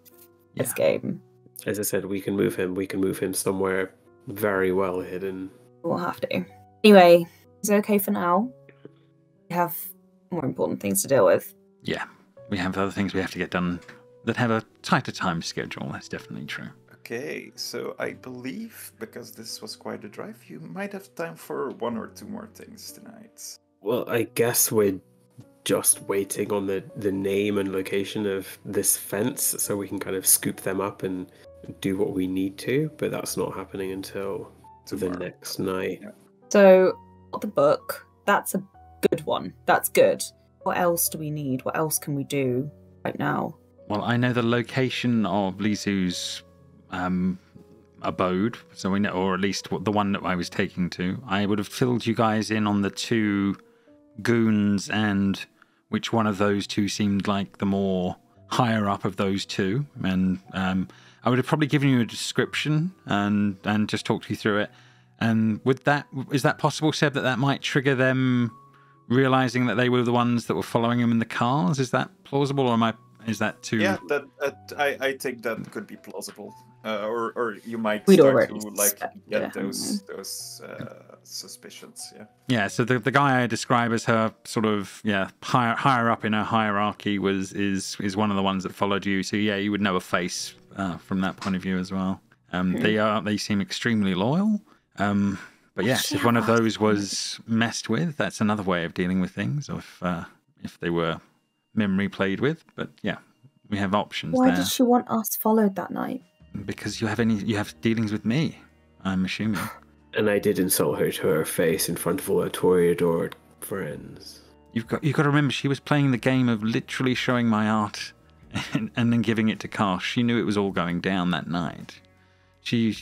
this game. As I said, we can move him. We can move him somewhere very well hidden. We'll have to. Anyway, it's okay for now. We have more important things to deal with. Yeah, we have other things we have to get done that have a tighter time schedule. That's definitely true. Okay, so I believe, because this was quite a drive, you might have time for 1 or 2 more things tonight. Well, I guess we're just waiting on the name and location of this fence so we can kind of scoop them up and do what we need to, but that's not happening until Tomorrow. the next night. Yeah. So, the book, that's a good one. That's good. What else do we need? What else can we do right now? Well, I know the location of Lizu's abode, so we know, or at least the one that I was taking to. I would have filled you guys in on the 2 goons and which one of those 2 seemed like the more higher up of those 2. And I would have probably given you a description and just talked you through it. And is that possible, Seb, that might trigger them realizing that they were the ones that were following him in the cars? Is that plausible, or is that too... Yeah, I think that could be plausible. Or you might We'd start already to like get yeah. those suspicions. Yeah. Yeah, so the guy I describe as her sort of higher up in her hierarchy is one of the ones that followed you. So yeah, you would know a face from that point of view as well. They seem extremely loyal. But yes, if one of those was messed with, that's another way of dealing with things. Or if they were memory played with. But yeah, we have options. Why there. did she want us followed that night? Because you have dealings with me, I'm assuming. And I did insult her to her face in front of all her Toreador friends. You've got to remember, she was playing the game of literally showing my art and then giving it to Kosh. She knew it was all going down that night. She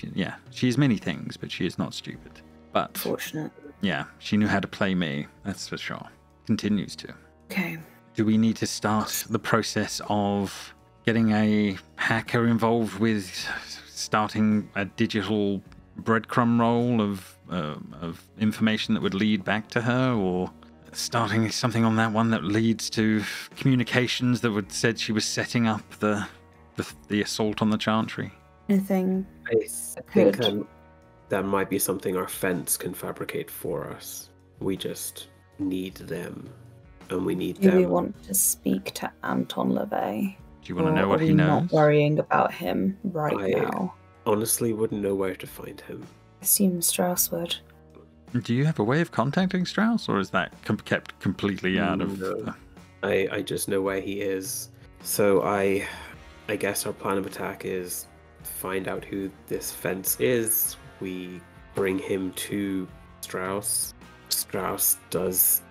is many things, but she is not stupid. But Fortunate. Yeah, she knew how to play me, that's for sure. Continues to. Okay. Do we need to start the process of getting a hacker involved with starting a digital breadcrumb roll of information that would lead back to her, or starting something on that one that leads to communications that would said she was setting up the assault on the Chantry? Anything? I think that might be something our fence can fabricate for us. We just need them, and we need them. Do we want to speak to Anton LaVey? Do you want to know what he knows? knows? Not worrying about him now. Honestly wouldn't know where to find him. I assume Strauss would. Do you have a way of contacting Strauss, or is that kept completely out of... No. I just know where he is. So I guess our plan of attack is find out who this fence is. We bring him to Strauss. Strauss does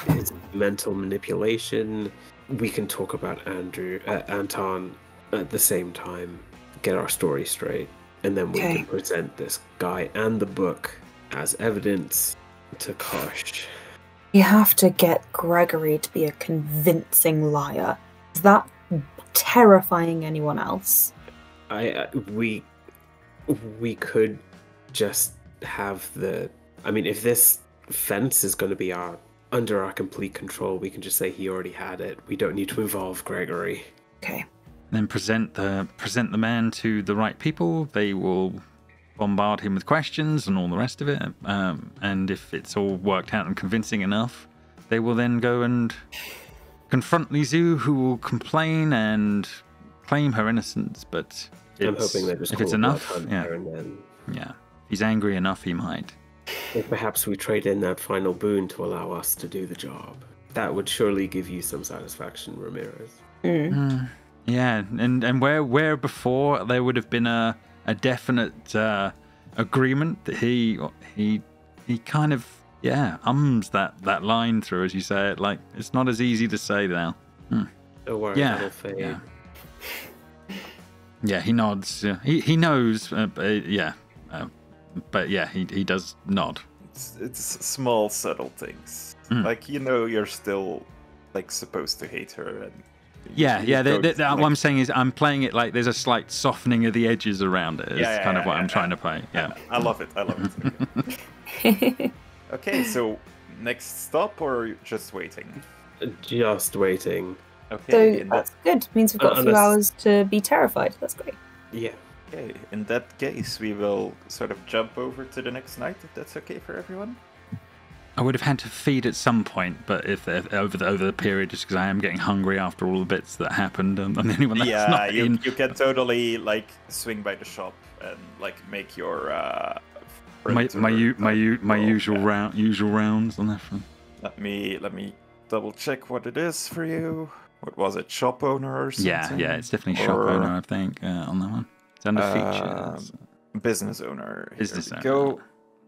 his mental manipulation. We can talk about Anton at the same time, get our story straight, and then we can present this guy and the book as evidence to Kosh. You have to get Gregory to be a convincing liar. Is that terrifying anyone else? We could just have if this fence is going to be under our complete control, we can just say he already had it. We don't need to involve Gregory. Okay. Then present the man to the right people. They will bombard him with questions and all the rest of it. And if it's all worked out and convincing enough, they will then go and confront Lizu, who will complain and claim her innocence. But I'm hoping that if it's enough, yeah. If he's angry enough, he might. Or perhaps we trade in that final boon to allow us to do the job. That would surely give you some satisfaction, Ramírez. Yeah, and where before there would have been a definite agreement that he kind of ums that line through as you say it. Like, it's not as easy to say now. Don't worry, that'll fade. Yeah, he nods. He knows, but he does nod. It's small, subtle things. Like, you're still supposed to hate her. And what I'm saying is I'm playing it like there's a slight softening of the edges around it. Is kind of what I'm trying to play. Yeah, I love it. Okay, so next stop or just waiting? Just waiting. Okay, so that's good. Means we've got a few hours to be terrified. That's great. Yeah. Okay, in that case, we will sort of jump over to the next night, if that's okay for everyone. would have had to feed at some point, but if over the period, just because I am getting hungry after all the bits that happened, I'm the only one that's not you in. you can totally like swing by the shop and like make your my usual rounds on that front. Let me double check what it is for you. What was it? Shop owner or something? Yeah, it's definitely shop owner, I think, on that one. It's under features. Business owner. Business owner. Go.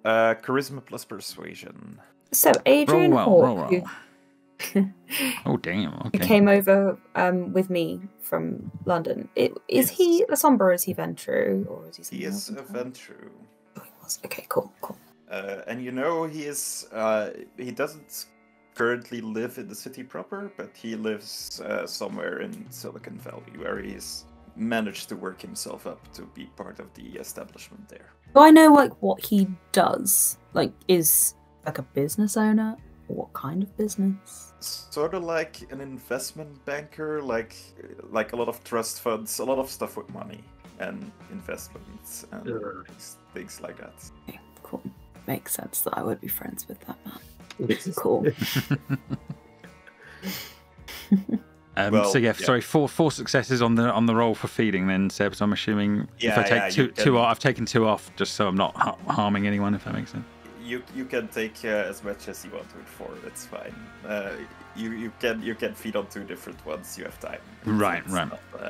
Charisma plus persuasion. So Adrian Hawke, roll. Oh damn! Okay. who came over with me from London, is he a Sombra? Is he Ventru, or is he? He is a Ventru. Oh, he was. Okay, cool. And he is. He doesn't currently live in the city proper, but he lives somewhere in Silicon Valley, where he's managed to work himself up to be part of the establishment there. Do I know like what he does? Like, is like a business owner? Or what kind of business? Sort of like an investment banker, like a lot of trust funds, a lot of stuff with money and investments and things like that. Okay, cool. Makes sense that I would be friends with that man. Cool. Sorry, four successes on the roll for feeding then, Seb. So I'm assuming if I take two off, I've taken 2 off just so I'm not harming anyone, if that makes sense. You can take as much as you want with 4. It's fine. You can feed on 2 different ones. You have time. Right.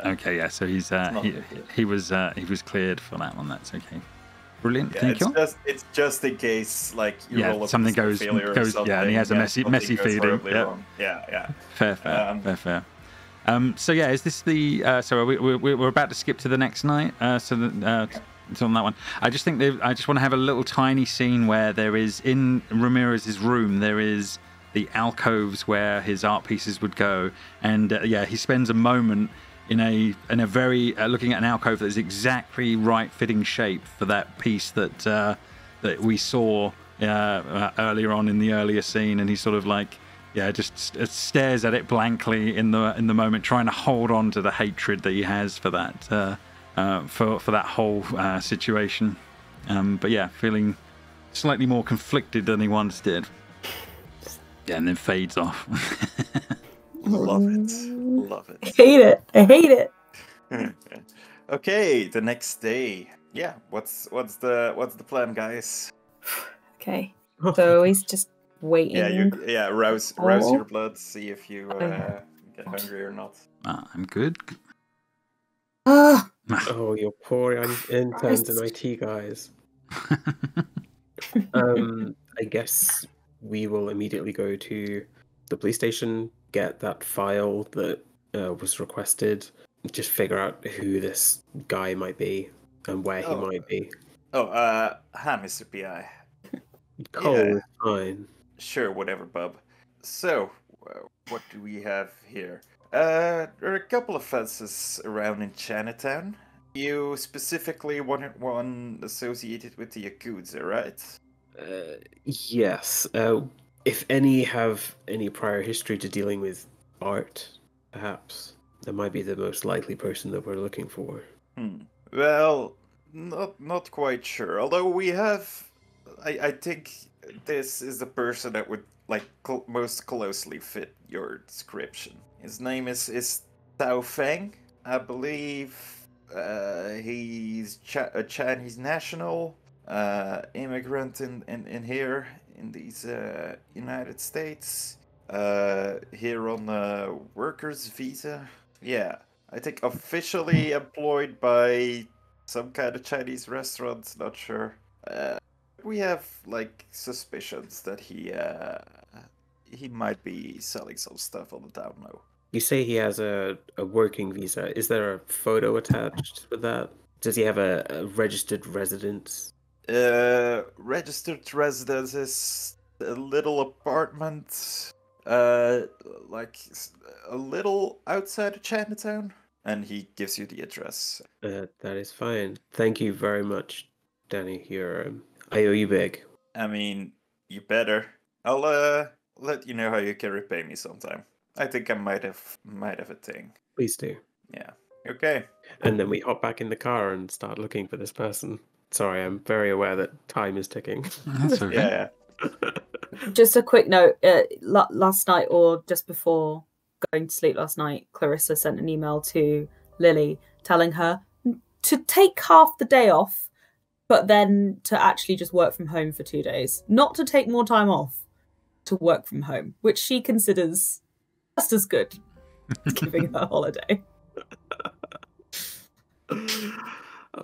Okay, yeah. So he was cleared for that one. That's okay. Brilliant. Yeah, it's just in case like you roll something goes or something, and he has a messy feeding. Yeah. Fair. So yeah, is this the? So we're about to skip to the next night. It's on that one. I just think I just want to have a little tiny scene where there is in Ramírez's room there is the alcoves where his art pieces would go, and he spends a moment in a very looking at an alcove that is exactly right fitting shape for that piece that we saw earlier on in the earlier scene, and he sort of like just stares at it blankly in the moment, trying to hold on to the hatred that he has for that. For that whole situation, but feeling slightly more conflicted than he once did. Yeah, and then fades off. Love it. I hate it. Okay, the next day. Yeah, what's the plan, guys? Okay, so he's just waiting. Rouse your blood. See if you get hungry or not. I'm good. Oh, your poor interns and IT guys. I guess we will immediately go to the police station, get that file that was requested, just figure out who this guy might be and where he might be. Hi, Mr. PI. Cool, fine. Sure, whatever, bub. So, what do we have here? There are a couple of fences around in Chinatown. You specifically wanted one associated with the Yakuza, right? Yes. If any have any prior history to dealing with art, perhaps that might be the most likely person that we're looking for. Well, not quite sure. Although we have, I think this is the person that would like most closely fit your description. His name is Tao Feng, I believe. He's a Chinese national, immigrant in here in these United States. Here on a worker's visa. Yeah, I think officially employed by some kind of Chinese restaurant. Not sure. We have like suspicions that he might be selling some stuff on the down low. You say he has a working visa. Is there a photo attached with that? Does he have a registered residence? Registered residence is a little apartment, like a little outside of Chinatown. And he gives you the address. That is fine. Thank you very much, Danny. I owe you big. I mean, you better. I'll let you know how you can repay me sometime. I think I might have a thing. Please do. Yeah. Okay. And then we hop back in the car and start looking for this person. Sorry, I'm very aware that time is ticking. That's okay. Yeah. Just a quick note. Last night, or just before going to sleep last night, Clarissa sent an email to Lily telling her to take half the day off, but then to actually just work from home for 2 days. Not to take more time off, to work from home, which she considers just as good as giving her a holiday.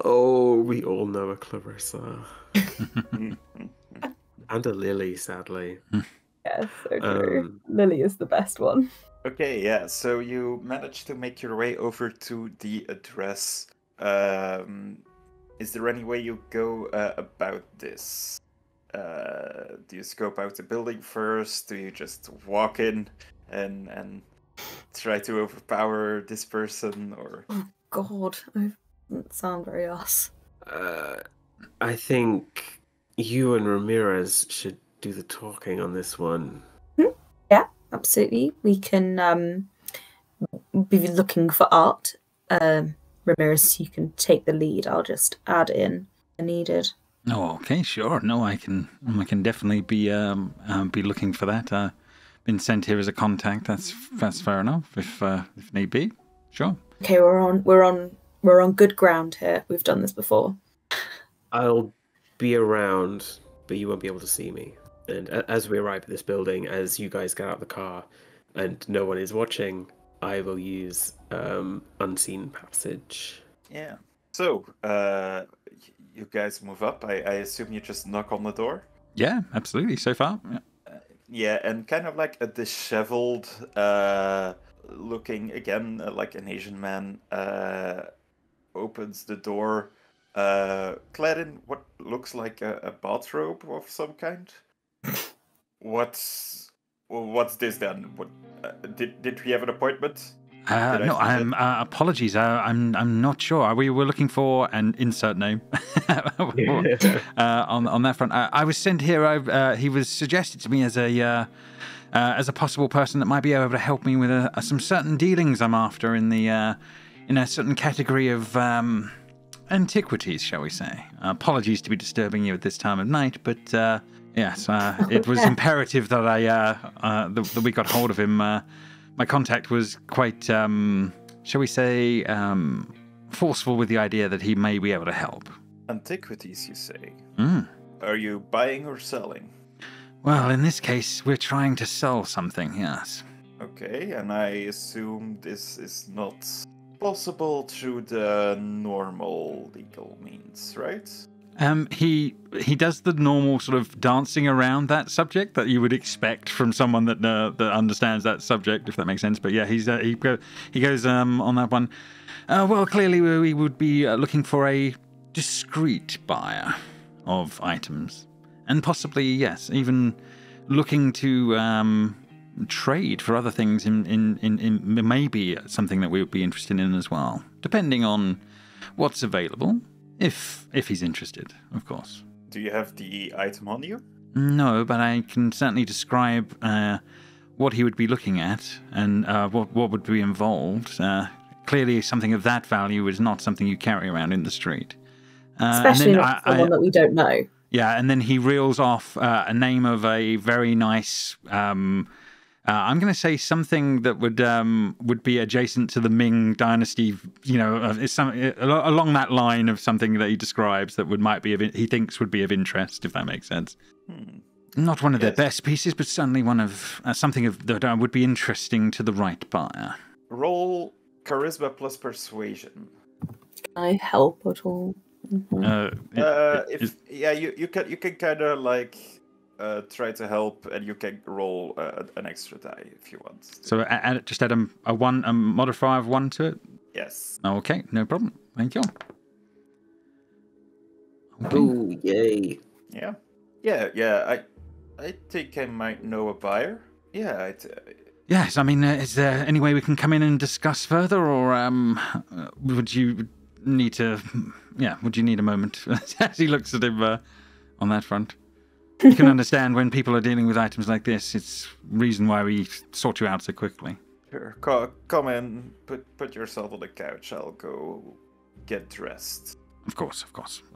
Oh, we all know a Clarissa. And a Lily, sadly. Yeah, so true. Lily is the best one. Okay, yeah, so you managed to make your way over to the address. Is there any way you go about this? Do you scope out the building first? Do you just walk in and try to overpower this person? Or oh God, I doesn't sound very us. I think you and Ramírez should do the talking on this one. Yeah, absolutely. We can be looking for art. Ramírez, you can take the lead. I'll just add in the needed. Oh, okay, sure. No, I can definitely be looking for that. Been sent here as a contact. That's fair enough. If need be, sure. Okay, we're on good ground here. We've done this before. I'll be around, but you won't be able to see me. And as we arrive at this building, as you guys get out of the car, and no one is watching, I will use unseen passage. yeah. So you guys move up. I assume you just knock on the door. Yeah, absolutely. So far, yeah. Yeah, and kind of like a disheveled looking, again, like an Asian man, opens the door, clad in what looks like a bathrobe of some kind. What's this then? What did we have an appointment? No, apologies. I'm not sure. We were looking for an insert name on that front. I was sent here. He was suggested to me as a possible person that might be able to help me with some certain dealings I'm after in a certain category of antiquities, shall we say. Apologies to be disturbing you at this time of night, but yes, it was imperative that that we got hold of him. My contact was quite, shall we say, forceful with the idea that he may be able to help. Antiquities, you say? Mm. Are you buying or selling? Well, in this case, we're trying to sell something, yes. Okay, and I assume this is not possible through the normal legal means, right? He does the normal sort of dancing around that subject that you would expect from someone that understands that subject, if that makes sense. But yeah, he goes on that one. Well, clearly we would be looking for a discreet buyer of items, and possibly yes, even looking to trade for other things in maybe something that we would be interested in as well, depending on what's available. If he's interested, of course. Do you have the item on you? No, but I can certainly describe what he would be looking at and what would be involved. Clearly, something of that value is not something you carry around in the street. Especially not someone that we don't know. Yeah, and then he reels off a name of a very nice... I'm going to say something that would be adjacent to the Ming Dynasty, along that line of something that he describes that he thinks would be of interest, if that makes sense. Not one of their best pieces, but certainly one of something that would be interesting to the right buyer. Roll charisma plus persuasion. Can I help at all? Mm-hmm. You can kind of like. Try to help, and you can roll an extra die if you want. So just add a modifier of 1 to it? Yes. Okay, no problem. Thank you. Okay. Ooh, yay. Yeah. I think I might know a buyer. Yeah. Yes, I mean, is there any way we can come in and discuss further, or would you need a moment? As he looks at him on that front. You can understand when people are dealing with items like this, it's reason why we sort you out so quickly. Sure. Come in, put yourself on the couch. I'll go get dressed. Of course.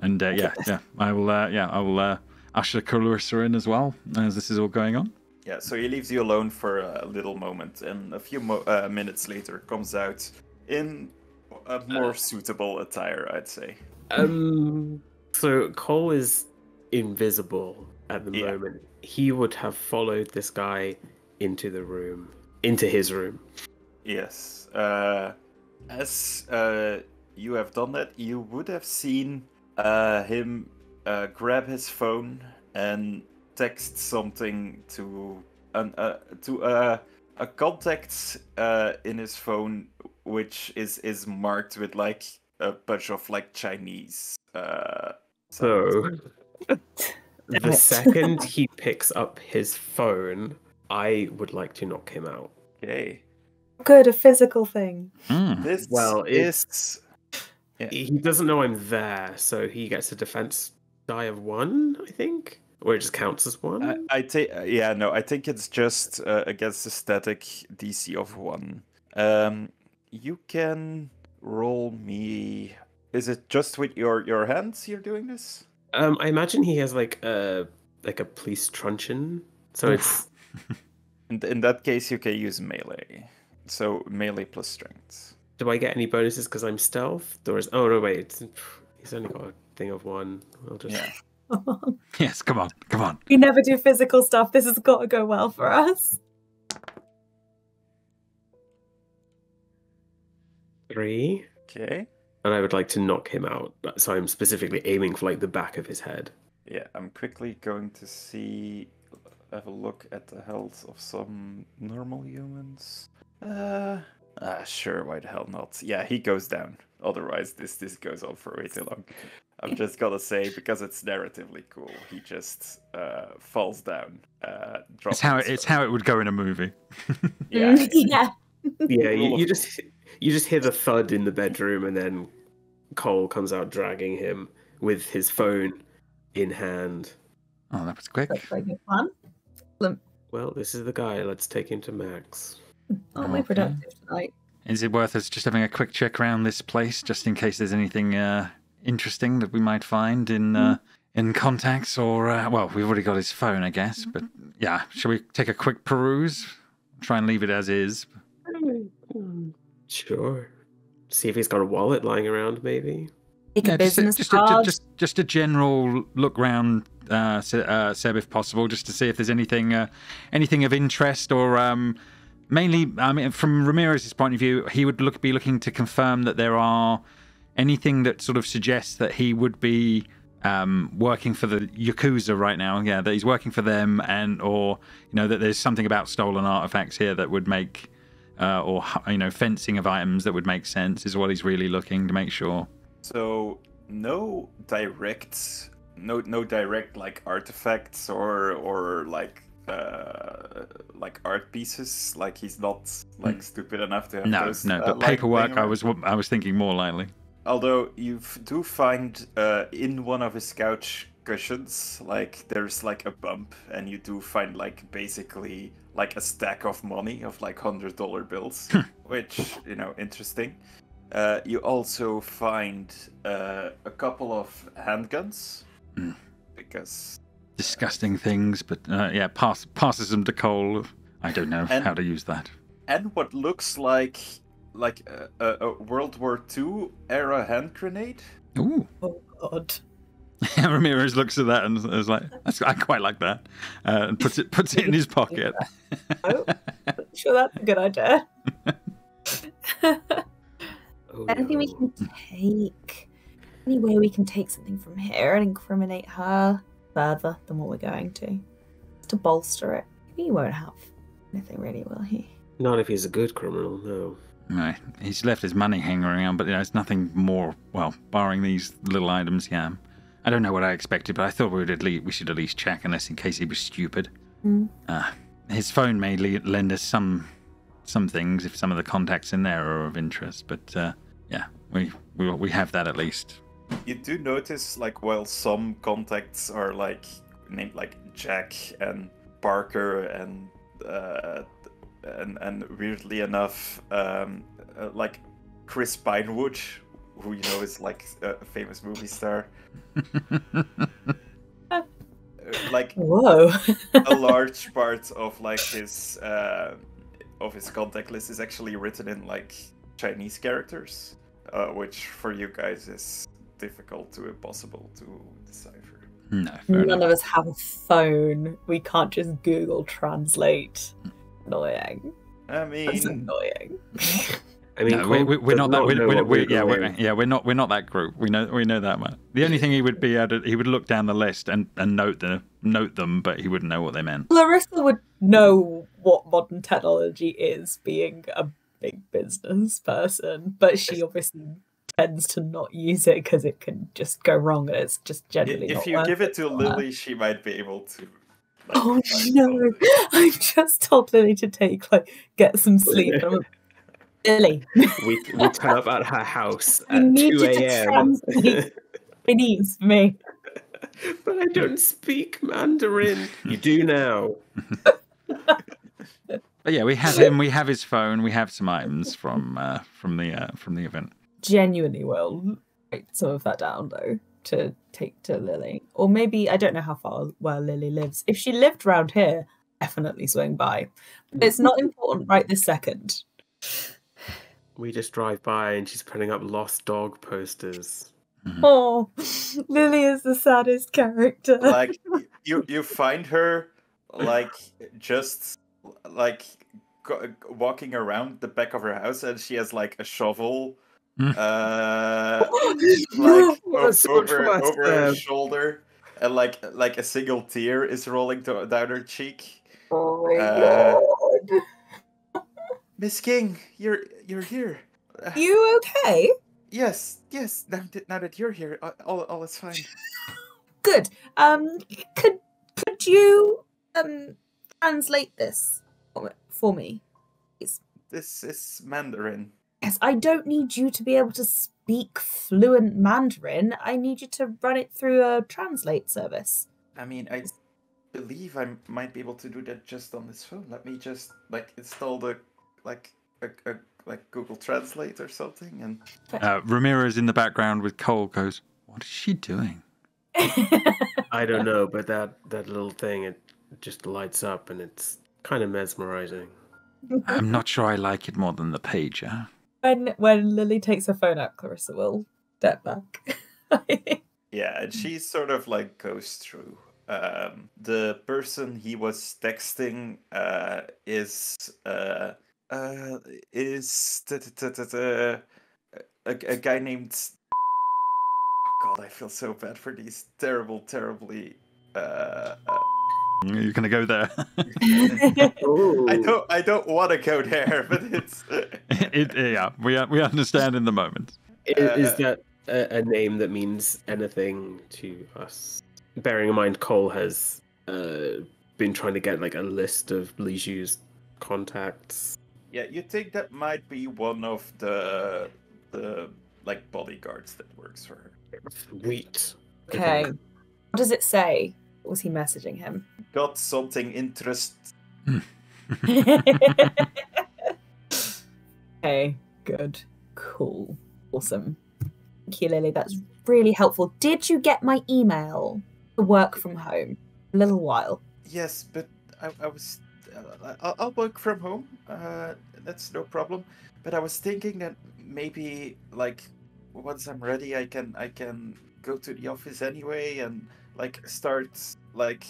And I will usher Clarissa in as well as this is all going on. Yeah, so he leaves you alone for a little moment, and a few minutes later comes out in a more suitable attire, I'd say. So Cole is invisible at the moment. He would have followed this guy into his room. Yes. As you have done that, you would have seen him grab his phone and text something to a contact in his phone, which is marked with like a bunch of like Chinese. So the second he picks up his phone, I would like to knock him out. Okay. Good, a physical thing. This is. He doesn't know I'm there, so he gets a defense die of 1, I think, or it just counts as 1. I think it's just against the static DC of 1. You can roll me. Is it just with your hands you're doing this? I imagine he has like a police truncheon, so it's. In that case, you can use melee. So melee plus strength. Do I get any bonuses because I'm stealth? Or is... Oh no, wait. He's only got a thing of 1. I'll just. Yeah. Yes, come on. We never do physical stuff. This has got to go well for us. 3. Okay. And I would like to knock him out. So I'm specifically aiming for like the back of his head. Yeah, I'm quickly going to have a look at the health of some normal humans. Sure, why the hell not? Yeah, he goes down. Otherwise, this goes on for way too long. I'm just gonna say, because it's narratively cool, he just falls down. It's how it would go in a movie. Yeah. Yeah. Yeah, you just hear the thud in the bedroom, and then Cole comes out dragging him with his phone in hand. Oh, that was quick. That's a good plan. Well, this is the guy. Let's take him to Max. Aren't we productive tonight? Is it worth us just having a quick check around this place, just in case there's anything interesting that we might find in contacts? Or well, we've already got his phone, I guess. But yeah, shall we take a quick peruse? Try and leave it as is. Sure. See if he's got a wallet lying around, maybe. Take a business card. Just a general look round, Seb, if possible, just to see if there's anything of interest, or mainly, I mean, from Ramírez's point of view, he would be looking to confirm that there are anything that sort of suggests that he would be working for the Yakuza right now. Yeah, that he's working for them, or that there's something about stolen artifacts here that would make, or fencing of items that would make sense, is what he's really looking to make sure. So no direct like artifacts or like art pieces. Like he's not like stupid enough to have those. No, but paperwork. I was thinking more lightly. Although you do find in one of his couch cushions, like there's like a bump, and you do find like basically like a stack of money of like $100 bills, which interesting. You also find a couple of handguns, because disgusting things, but passes them to Cole. I don't know how to use that. And what looks like a World War II era hand grenade. Ooh. Oh God. Ramírez looks at that and is like, I quite like that, and puts it in his pocket. Oh, sure, that's a good idea. Anything we can take? Any way we can take something from here and incriminate her further than what we're going to bolster it? He won't have anything really, will he? Not if he's a good criminal, no. Right, he's left his money hanging around, but it's nothing more. Well, barring these little items, yeah. I don't know what I expected, but I thought we should at least check, unless in case he was stupid. His phone may lend us some things if some of the contacts in there are of interest, but yeah, we have that at least. You do notice, like, while some contacts are like named like Jack and Parker and weirdly enough, like Chris Pinewood, who is like a famous movie star. Whoa. a large part of like his contact list is actually written in like Chinese characters, which for you guys is difficult to impossible to decipher. No, fair None enough. of us have a phone. We can't just Google Translate. Annoying. I That's mean, annoying. I mean, No, Cole we're not does that. know what we're doing. We're not that group. We know that much. The only thing he would be able to, he would look down the list and note them, but he wouldn't know what they meant. Clarissa would know what modern technology is, being a big business person, but she obviously tends to not use it because it can just go wrong, and it's just generally if not you worth give it to for her. Lily, she might be able to. Like, Oh find no! something. I've just told Lily to get some sleep. And I'm like, Lily, We turn up at her house I at need 2 you to a.m. translate my needs for me. But I don't speak Mandarin. You do now. But yeah, we have him. We have his phone. We have some items from the event. Genuinely will write some of that down though to take to Lily, or maybe I don't know how far where Lily lives. If she lived around here, definitely swing by. But it's not important right this second. We just drive by and she's putting up lost dog posters. Oh, Lily is the saddest character. Like you find her like just like walking around the back of her house, and she has like a shovel, like over her shoulder, and like a single tear is rolling down her cheek. Oh my god! Miss King, you're here. You okay? Yes. Now that you're here, all is fine. Good. Could you translate this for me, please? This is Mandarin. Yes, I don't need you to be able to speak fluent Mandarin. I need you to run it through a translate service. I mean, I believe I might be able to do that just on this phone. Let me just install the a Google Translate or something, and Ramírez in the background with Cole goes, "What is she doing?" I don't know, but that little thing, it just lights up and it's kind of mesmerizing. I'm not sure I like it more than the pager. When Lily takes her phone out, Clarissa will step back. yeah, and she sort of like goes through. The person he was texting is a guy named. Oh God, I feel so bad for these terribly. You're gonna go there. I don't want to go there, but it's. Yeah, we understand in the moment. Is that a name that means anything to us? Bearing in mind, Cole has been trying to get like a list of Liju's contacts. Yeah, you think that might be one of the like bodyguards that works for her. Sweet. Okay. What does it say? What was he messaging him? Got something interest. Okay, good. Cool. Awesome. Thank you, Lily. That's really helpful. Did you get my email to work from home? A little while. Yes, but I was. I'll work from home. That's no problem. But I was thinking that maybe, like, once I'm ready, I can go to the office anyway and like start like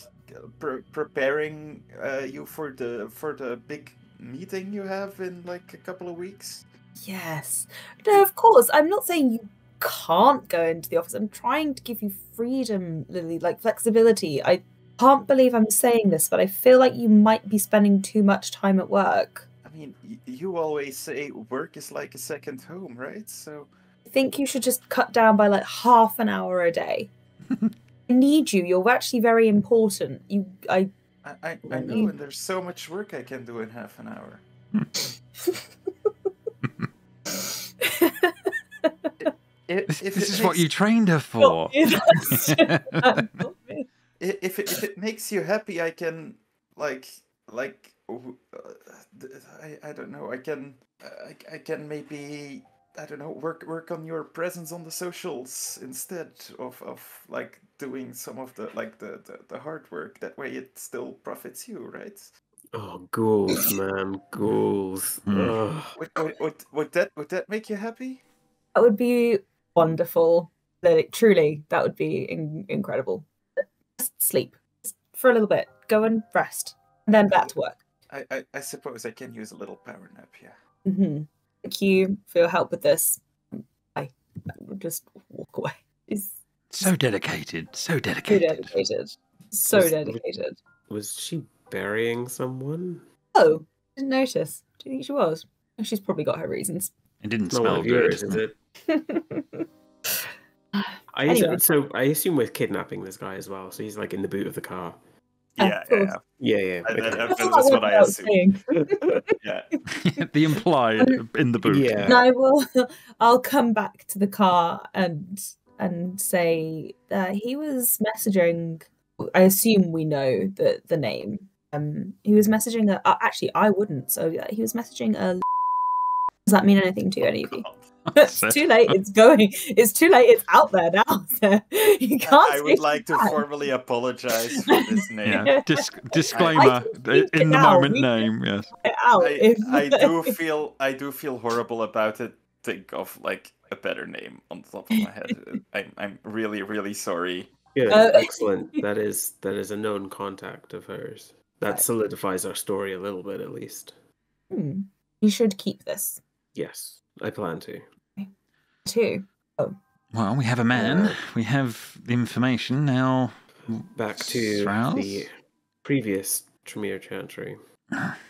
preparing you for the big meeting you have in like a couple of weeks. Yes. No, of course. I'm not saying you can't go into the office. I'm trying to give you freedom, Lily, like flexibility. I can't believe I'm saying this, but I feel like you might be spending too much time at work. I mean, you always say work is like a second home, right? So I think you should just cut down by like half an hour a day. I need you. You're actually very important. I know, and there's so much work I can do in half an hour. This is what you trained her for. If it makes you happy, I can I don't know. I can maybe I don't know, work on your presence on the socials instead of like doing some of the hard work. That way it still profits you, right? Oh, ghouls, man, ghouls. Ugh. Would that make you happy? That would be wonderful. Like, truly, that would be incredible. Just sleep. Just for a little bit. Go and rest. And then back to work. I suppose I can use a little power nap, yeah. Thank you for your help with this. I would just walk away. It's So dedicated. So so dedicated. dedicated. So dedicated. Was she burying someone? Oh, didn't notice. Do you think she was? She's probably got her reasons. It didn't Not one smell of good. yours, is it? Anyway. So I assume we're kidnapping this guy as well. So he's like in the boot of the car. Yeah, Of course. Yeah. That's what I assume. Yeah. The implied in the boot. Yeah. And I'll come back to the car and say that he was messaging. I assume we know the name. He was messaging actually I wouldn't. So he was messaging a. Does that mean anything to any of you? It's too late. It's going. It's too late. It's out there now. So you can't. I would like to formally apologize for this name. Yeah. Disclaimer in the moment name. Yes. I do feel horrible about it. Think of like a better name on the top of my head. I'm really, really sorry. Good, excellent. That is a known contact of hers. That solidifies our story a little bit, at least. You should keep this. Yes, I plan to. Too. Oh. Well, we have a man. We have the information now. Back to Shards? the previous Tremere Chantry.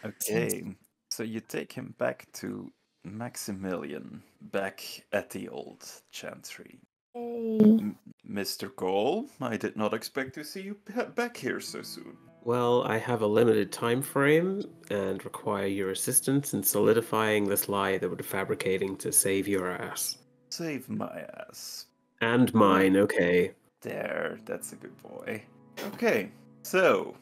Okay, so you take him back to Maximilian, back at the old Chantry. Hey. Mr. Cole, I did not expect to see you back here so soon. Well, I have a limited time frame and require your assistance in solidifying this lie that we're fabricating to save your ass. Save my ass. And mine, okay. There, that's a good boy. Okay, so,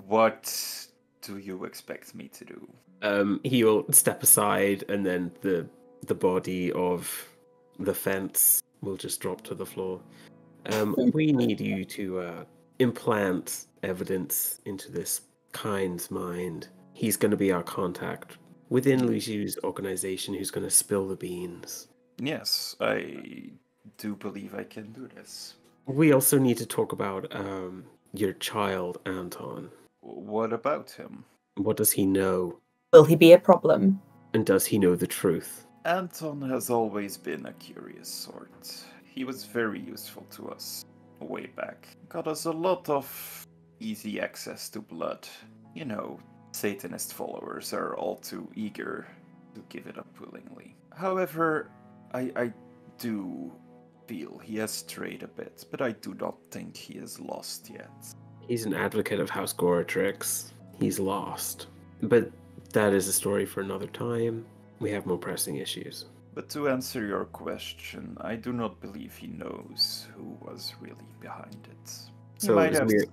what do you expect me to do? He will step aside and then the body of the fence will just drop to the floor. We need you to implant evidence into this kind's mind. He's going to be our contact within Luciu's organization who's going to spill the beans. Yes, I do believe I can do this. We also need to talk about your child, Anton. What about him? What does he know? Will he be a problem? And does he know the truth? Anton has always been a curious sort. He was very useful to us way back. Got us a lot of easy access to blood. You know, Satanist followers are all too eager to give it up willingly. However, I do feel he has strayed a bit, but I do not think he is lost yet. He's an advocate of House Goratrix. He's lost. But that is a story for another time. We have more pressing issues. But to answer your question, I do not believe he knows who was really behind it. So it was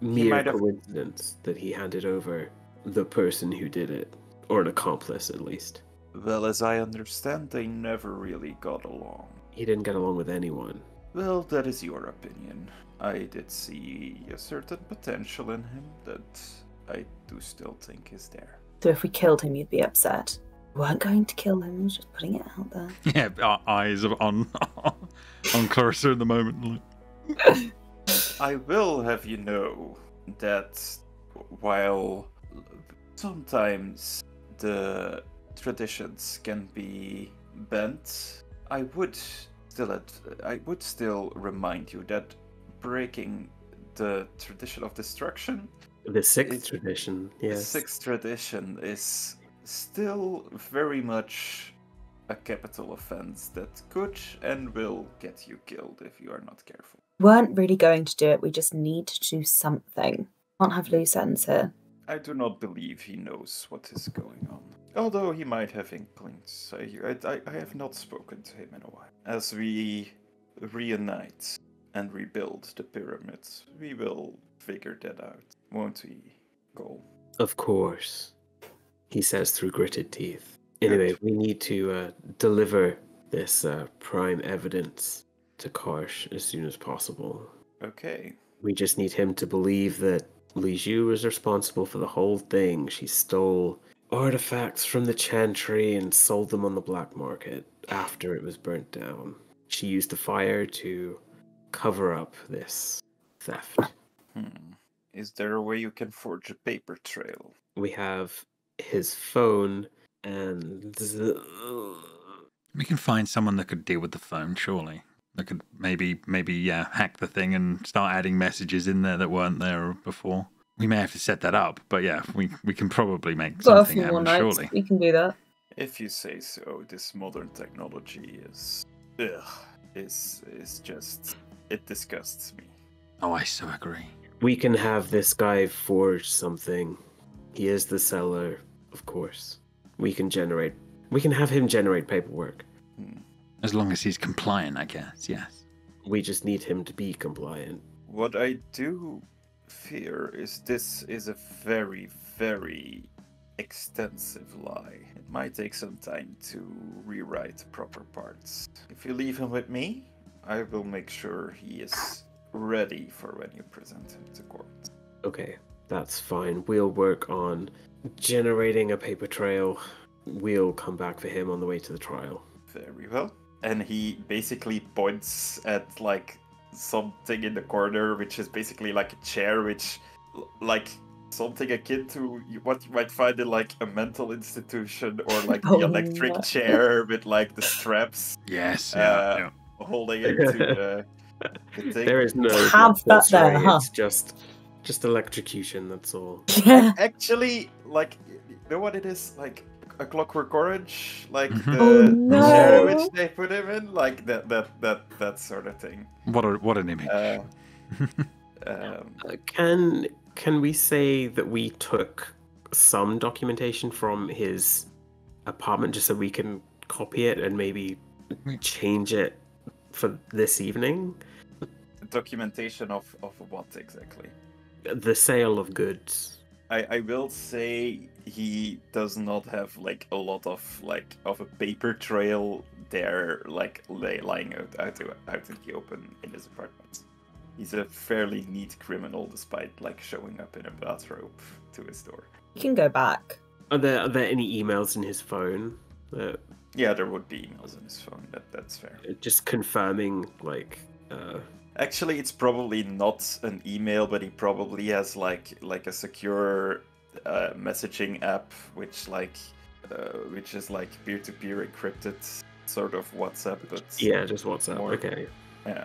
mere have- coincidence that he handed over the person who did it, or an accomplice at least. Well, as I understand, they never really got along. He didn't get along with anyone. Well, that is your opinion. I did see a certain potential in him that I do still think is there. So if we killed him, you'd be upset. We weren't going to kill him, just putting it out there. Yeah, our eyes are on Clarissa at the moment. I will have you know that while sometimes the traditions can be bent, I would still remind you that breaking the tradition of destruction, The sixth tradition, the yes. sixth tradition, is still very much a capital offense that could and will get you killed if you are not careful. Weren't really going to do it, we just need to do something. Can't have loose ends here. I do not believe he knows what is going on. Although he might have inklings. I have not spoken to him in a while. As we reunite and rebuild the pyramids, we will figure that out, won't we, Cole? Of course, he says through gritted teeth. Anyway, we need to deliver this prime evidence to Karsh as soon as possible. Okay. We just need him to believe that Li Zhu is responsible for the whole thing. She stole artifacts from the chantry and sold them on the black market after it was burnt down. She used the fire to cover up this theft. Is there a way you can forge a paper trail? We have his phone and... We can find someone that could deal with the phone, surely. That could maybe, hack the thing and start adding messages in there that weren't there before. We may have to set that up, but yeah, we can probably make something happen, surely. We can do that. If you say so, this modern technology is just, it disgusts me. Oh, I so agree. We can have this guy forge something. He is the seller, of course. We can have him generate paperwork. As long as he's compliant, I guess, yes. We just need him to be compliant. What I do fear is this is a very, very extensive lie. It might take some time to rewrite proper parts. If you leave him with me, I will make sure he is ready for when you present him to court. Okay, that's fine. We'll work on generating a paper trail. We'll come back for him on the way to the trial. Very well. And he basically points at like something in the corner, which is basically like a chair, which like something akin to what you might find in like a mental institution, or like the electric chair with like the straps. Yes, holding it to the thing. There is no have that there, huh? It's just electrocution, that's all. Yeah. Actually, like, you know what it is? Like a Clockwork Orange, like Oh, the no. chair which they put him in, like that sort of thing. What an image. Can we say that we took some documentation from his apartment just so we can copy it and maybe change it for this evening? Documentation of what exactly? The sale of goods. I will say he does not have like a lot of a paper trail there, like lying out in the open in his apartment. He's a fairly neat criminal, despite like showing up in a bathrobe to his door. You can go back. Are there any emails in his phone? Yeah, there would be emails in his phone. That's fair. Just confirming, like. Actually, it's probably not an email, but he probably has like a secure messaging app, which is like peer-to-peer encrypted, sort of WhatsApp, but yeah, just WhatsApp. Okay. Yeah,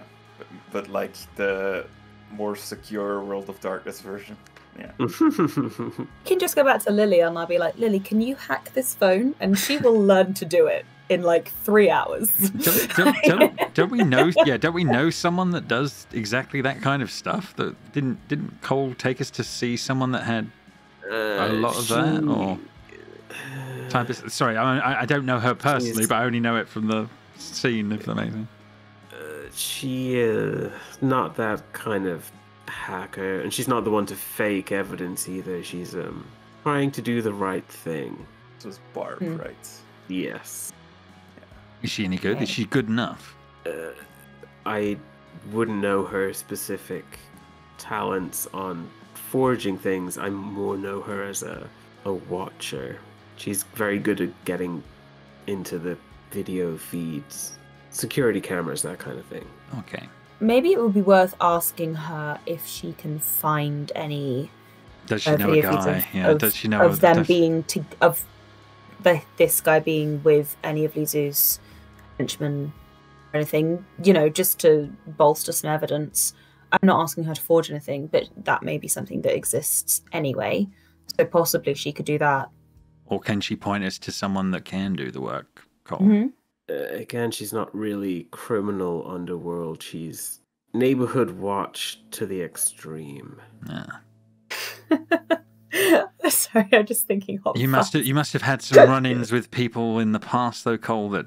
but like the more secure World of Darkness version. Yeah. You can just go back to Lily and I'll be like, Lily, can you hack this phone? And she will learn to do it in like 3 hours. Don't we know? Yeah, don't we know someone that does exactly that kind of stuff? That didn't Cole take us to see someone that had a lot of that? Or type of, sorry, I don't know her personally, but I only know it from the scene. If that makes sense. She is not that kind of hacker, and she's not the one to fake evidence either. She's trying to do the right thing. This was Barb, right? Yes. Is she any good? Is she good enough? I wouldn't know her specific talents on forging things. I more know her as a watcher. She's very good at getting into the video feeds, security cameras, that kind of thing. Okay. Maybe it would be worth asking her if she can find any. Does she know a guy? Does she know of them being this guy being with any of Lizu's henchmen or anything? You know, just to bolster some evidence. I'm not asking her to forge anything, but that may be something that exists anyway. So possibly she could do that. Or can she point us to someone that can do the work, Cole? Mm-hmm. Again, she's not really criminal underworld. She's neighborhood watch to the extreme. Yeah. Sorry, I'm just thinking. You must have had some run-ins with people in the past, though, Cole, that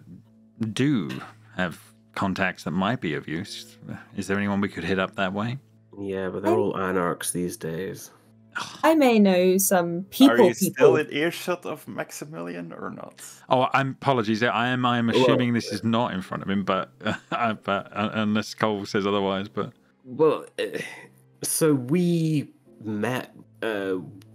do have contacts that might be of use. Is there anyone we could hit up that way? Yeah, but they're all anarchs these days. I may know some Are people. you still in earshot of Maximilian or not? Oh, apologies. I am assuming this is not in front of him, but unless Cole says otherwise. But so we met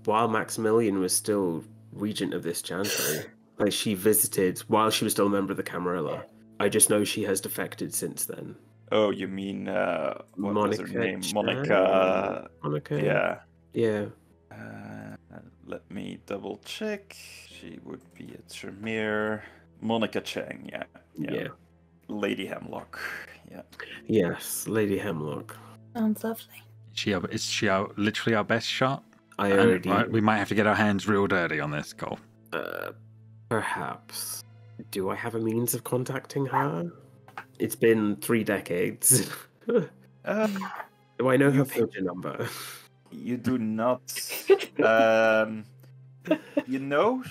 while Maximilian was still regent of this chantry. Like, she visited while she was still a member of the Camarilla. I just know she has defected since then. Oh, you mean what was her name? Chan? Monica. Monica. Yeah. Let me double check. She would be at Tremere. Monica Chang, yeah. Lady Hemlock, yeah. Yes, Lady Hemlock. Sounds lovely. Is she literally our best shot? We might have to get our hands real dirty on this, Cole. Perhaps. Do I have a means of contacting her? It's been 3 decades. Do I know her pager number? You do not. You know,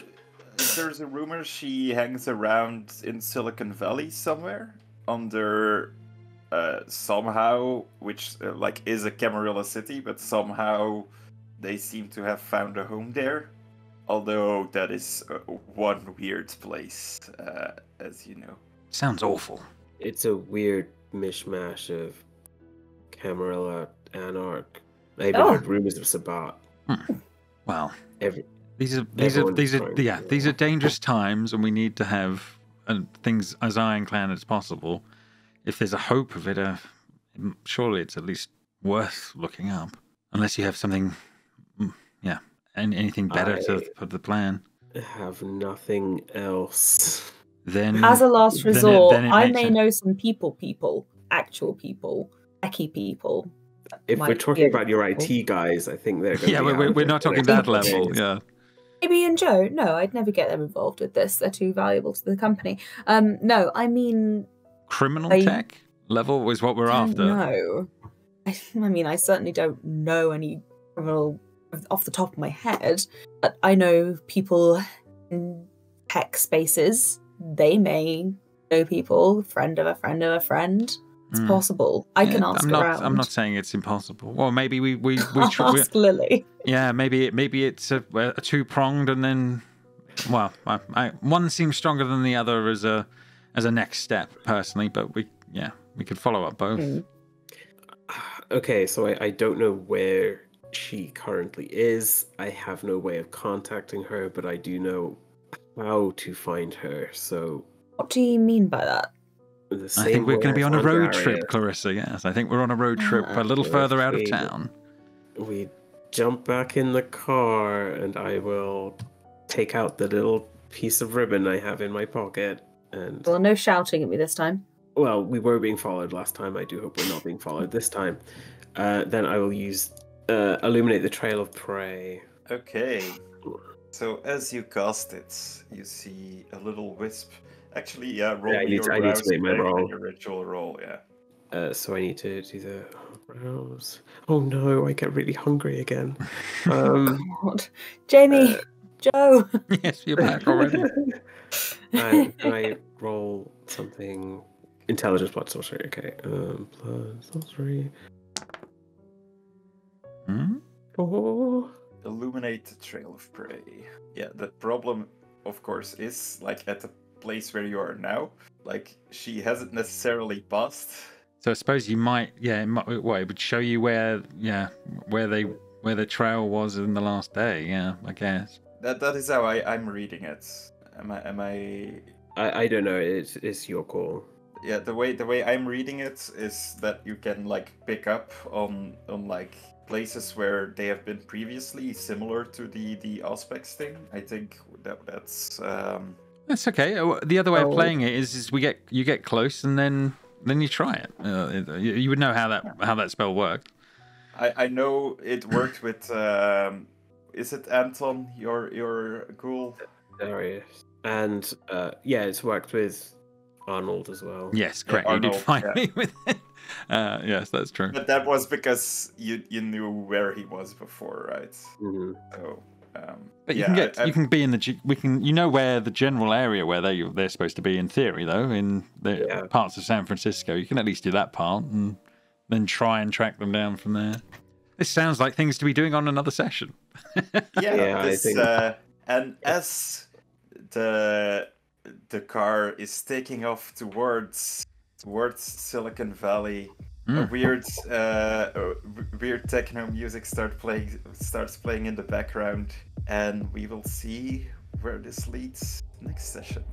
there's a rumor she hangs around in Silicon Valley somewhere under somehow, which like is a Camarilla city, but somehow they seem to have found a home there. Although that is one weird place, as you know. Sounds awful. It's a weird mishmash of Camarilla, Anarch. I even heard rumors of Sabat. Well, these are dangerous times, and we need to have things as ironclad as possible. If there's a hope of it, surely it's at least worth looking up. Unless you have something, anything better for the plan. I have nothing else. Then, as a last resort, I may sense. know some actual people, techie people. If we're talking about your IT guys, I think they're going to we're not talking that level, yeah. Maybe and Joe, no, I'd never get them involved with this. They're too valuable to the company. No, I mean... Criminal tech level is what we're after. No. I mean, I certainly don't know any criminal off the top of my head, but I know people in tech spaces. They may know people, friend of a friend of a friend. It's possible. I can ask around. I'm not saying it's impossible. Well, maybe we ask Lily. Yeah, maybe it's a two-pronged, and then, well, one seems stronger than the other as a next step, personally. But we could follow up both. Okay, so I don't know where she currently is. I have no way of contacting her, but I do know how to find her. So, what do you mean by that? I think we're going to be on a road trip, Clarissa. Yes, I think we're on a road trip a little further out of town. We jump back in the car, and I will take out the little piece of ribbon I have in my pocket. And well, no shouting at me this time. Well, we were being followed last time. I do hope we're not being followed this time. Then I will use illuminate the trail of prey. Okay. So as you cast it, you see a little wisp. Actually, roll I need to make my roll. Your ritual roll, So I need to do the rouse. Oh no, I get really hungry again. God. Jamie, Joe. Yes, you're back already. Can I roll something? Intelligence plus sorcery. Okay. Plus sorcery. Oh. Illuminate the trail of prey. Yeah, the problem, of course, is like at the place where you are now, like she hasn't necessarily passed. So I suppose you might, it would show you where the trail was in the last day. Yeah, I guess. That is how I'm reading it. Am I? I don't know. It's your call. Yeah, the way I'm reading it is that you can like pick up on like places where they have been previously, similar to the aspects thing. I think that's. That's okay. The other way of playing it is you get close and then you try it. You would know how that spell worked. I know it worked with. Is it Anton? Your ghoul? Darius. And it's worked with Arnold as well. Yes, correct. Yeah, you did find me with it. Yes, that's true. But that was because you knew where he was before, right? Mm-hmm. So. But you can be in the where the general area where they're supposed to be in theory, though, in the parts of San Francisco. You can at least do that part and then try and track them down from there. This sounds like things to be doing on another session. Yeah, I think- And as the car is taking off towards Silicon Valley, a weird techno music starts playing in the background, and we will see where this leads next session.